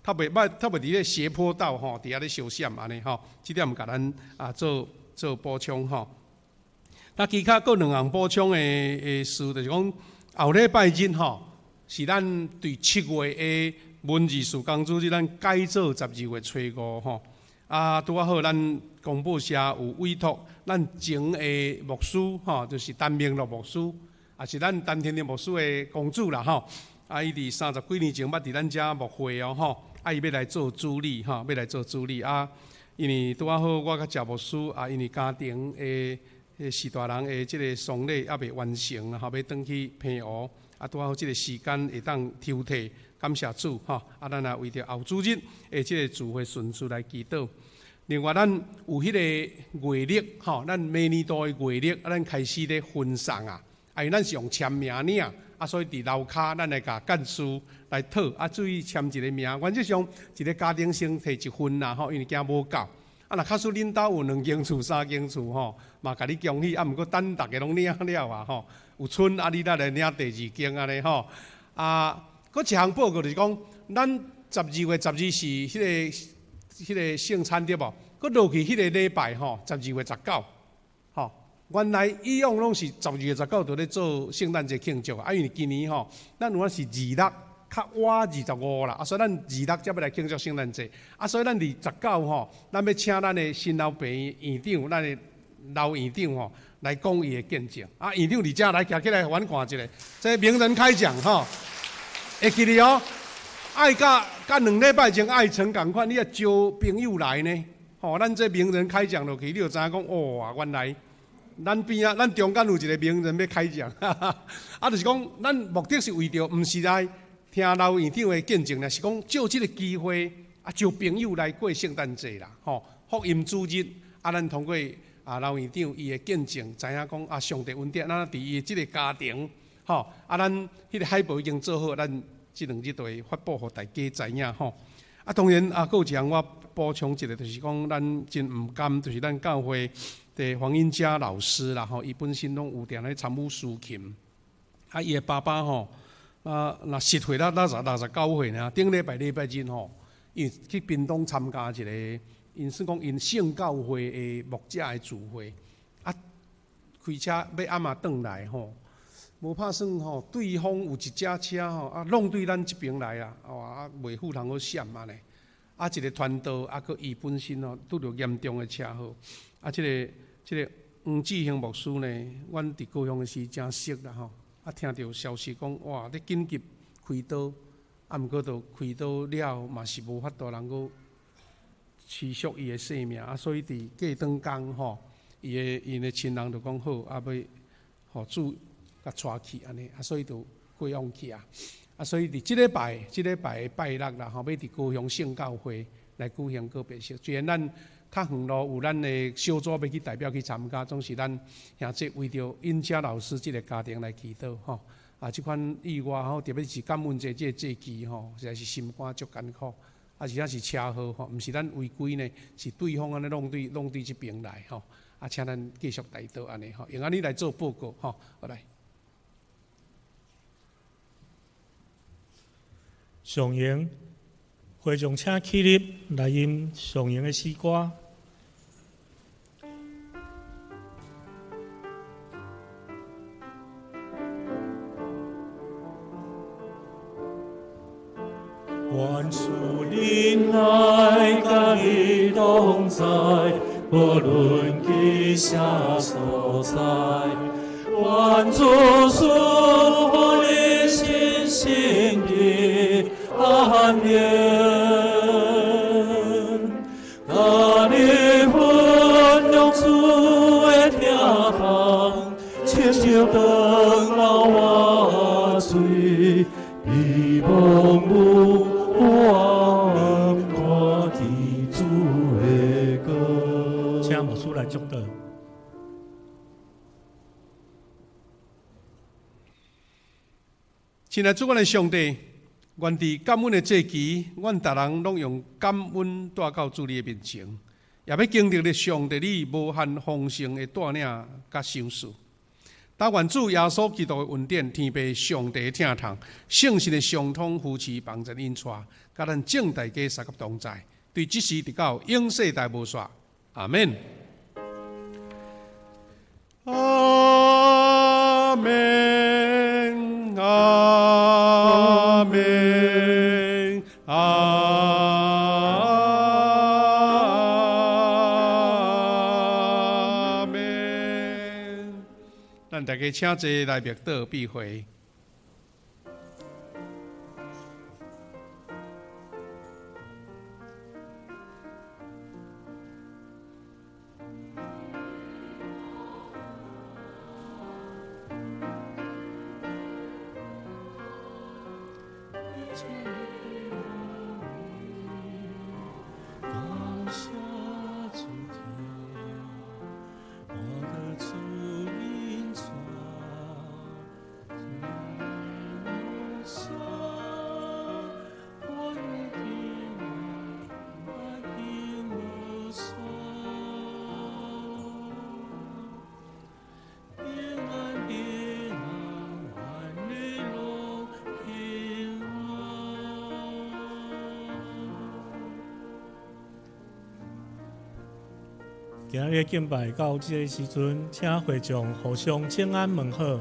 他袂伫咧斜坡道吼，伫遐咧小闪安尼吼。这点甲咱做补充吼。其他佫2项补充的事，就是讲后礼拜日吼，是咱对7月的文字事工组织，咱改做12月初5吼。拄好咱公报社有委托咱前的牧师吼，就是陈明乐牧师，也是咱陈天的牧师的公主啦吼。啊，伊伫30几年前捌伫咱遮牧会哦吼，啊，伊要来做主理哈，要来做主理啊。因为拄啊好，我甲赵牧师啊，因为家庭诶四大人诶，即个丧礼还未完成，吼，要转去平湖，啊，拄啊好即个时间会当抽替，感谢主吼，啊，咱也为着后主日诶，即个聚会顺序来祈祷。另外，咱有迄个月历吼，咱每年度诶月历，啊，咱开始咧分送啊，因为咱是用签名领。啊，所以伫楼骹，咱来甲干事来讨，啊，注意签一个名。原则上，一个家庭先摕1份啦，吼，因为惊无够。啊，若假使恁兜有2间厝、3间厝，吼，嘛甲你恭喜。啊，毋过等大家拢领了啊，吼，有剩啊，你再来领第2间安尼吼。啊，佫一项报告就是讲，咱12月12是迄个圣餐对无？佫落去迄个礼拜吼，12月19，吼。原来以往拢是12月19就咧做圣诞节庆祝啊，因为今年吼，咱有法是26，较晚25啦，啊，所以咱26才要来庆祝圣诞节，啊，所以咱19吼，咱要请咱的新老爸院长，咱的老院长吼来讲伊的见证，啊，院长伫遮来徛起来，阮看一下，这名人开讲吼，会记哩哦，爱甲2礼拜前爱曾共款，你也招朋友来呢，吼，咱这名人开讲落去，你就知影讲，哇，原来。咱边啊，咱中间有一个名人要开讲，啊，就是讲，咱目的是为着，毋是来听老院长的见证啦，是讲借这个机会啊，招朋友来过圣诞节啦，吼，福音主日啊，咱通过啊老院长伊的见证，知影讲啊，上帝恩典，咱伫伊这个家庭，吼，啊，咱迄个海报已经做好，咱这2日就会发布互大家知影吼。啊，当然啊，还有一项我补充一下，就是讲咱真毋甘，就是咱教会。黄英嘉老师啦，吼，伊本身拢有定咧参与司琴，啊，伊的爸爸吼，啊，若实岁啦69岁呢，顶礼拜日吼，伊去屏东参加一个，因算讲因圣教会的牧者的聚会，啊，开车要暗嘛转来吼，无拍算吼，对方有一只车吼，啊，弄对咱这边来啊，啊，袂赴通好闪安尼，啊，一个传道，啊，佮伊本身吼拄着严重的车祸，啊，这个黄志兴牧师呢，阮伫高雄的时真熟啦吼，啊听到消息讲哇，你紧急开刀，啊毋过就开刀了，嘛是无法度能够持续伊的生命，啊所以伫过顿工吼，伊的亲人就讲好，啊要互主甲带去安尼，啊所以就过往去啊，啊所以伫即礼拜的拜六啦吼，要伫高雄圣教会来举行告别式，虽然咱。较远路有咱的小组要去代表去参加，总是咱兄弟为着英嘉老师这个家庭来祈祷吼。啊，这款意外吼，特别是感恩节这个节期吼，实在是心肝足艰苦。啊，而且是车祸吼，毋是咱违规呢，是对方安尼弄对这边来吼。啊，请咱继续带到安尼吼，用安尼来做报告吼，好来。上营会众请起立来吟上营的诗歌。愿主临来，甲你同在，无论去啥所在。愿主赐福你心性的安宁，甲你分享主的天堂，亲像长老瓦水，希望有。请牧师来祝祷。亲爱主阮的上帝，愿伫感恩的节期，阮逐人拢用感恩带到主你的面前，也要经历咧上帝你无限丰盛的带领甲赏赐。但愿主耶稣基督的恩典、天父上帝的疼痛、圣神的相通、扶持帮助因带，甲咱正大家三甲同在，对即时直到永世代无煞。阿门。阿门。阿门。阿门。咱大家请坐来默祷闭会。今日敬拜到这个时阵，请会众互相请安问好。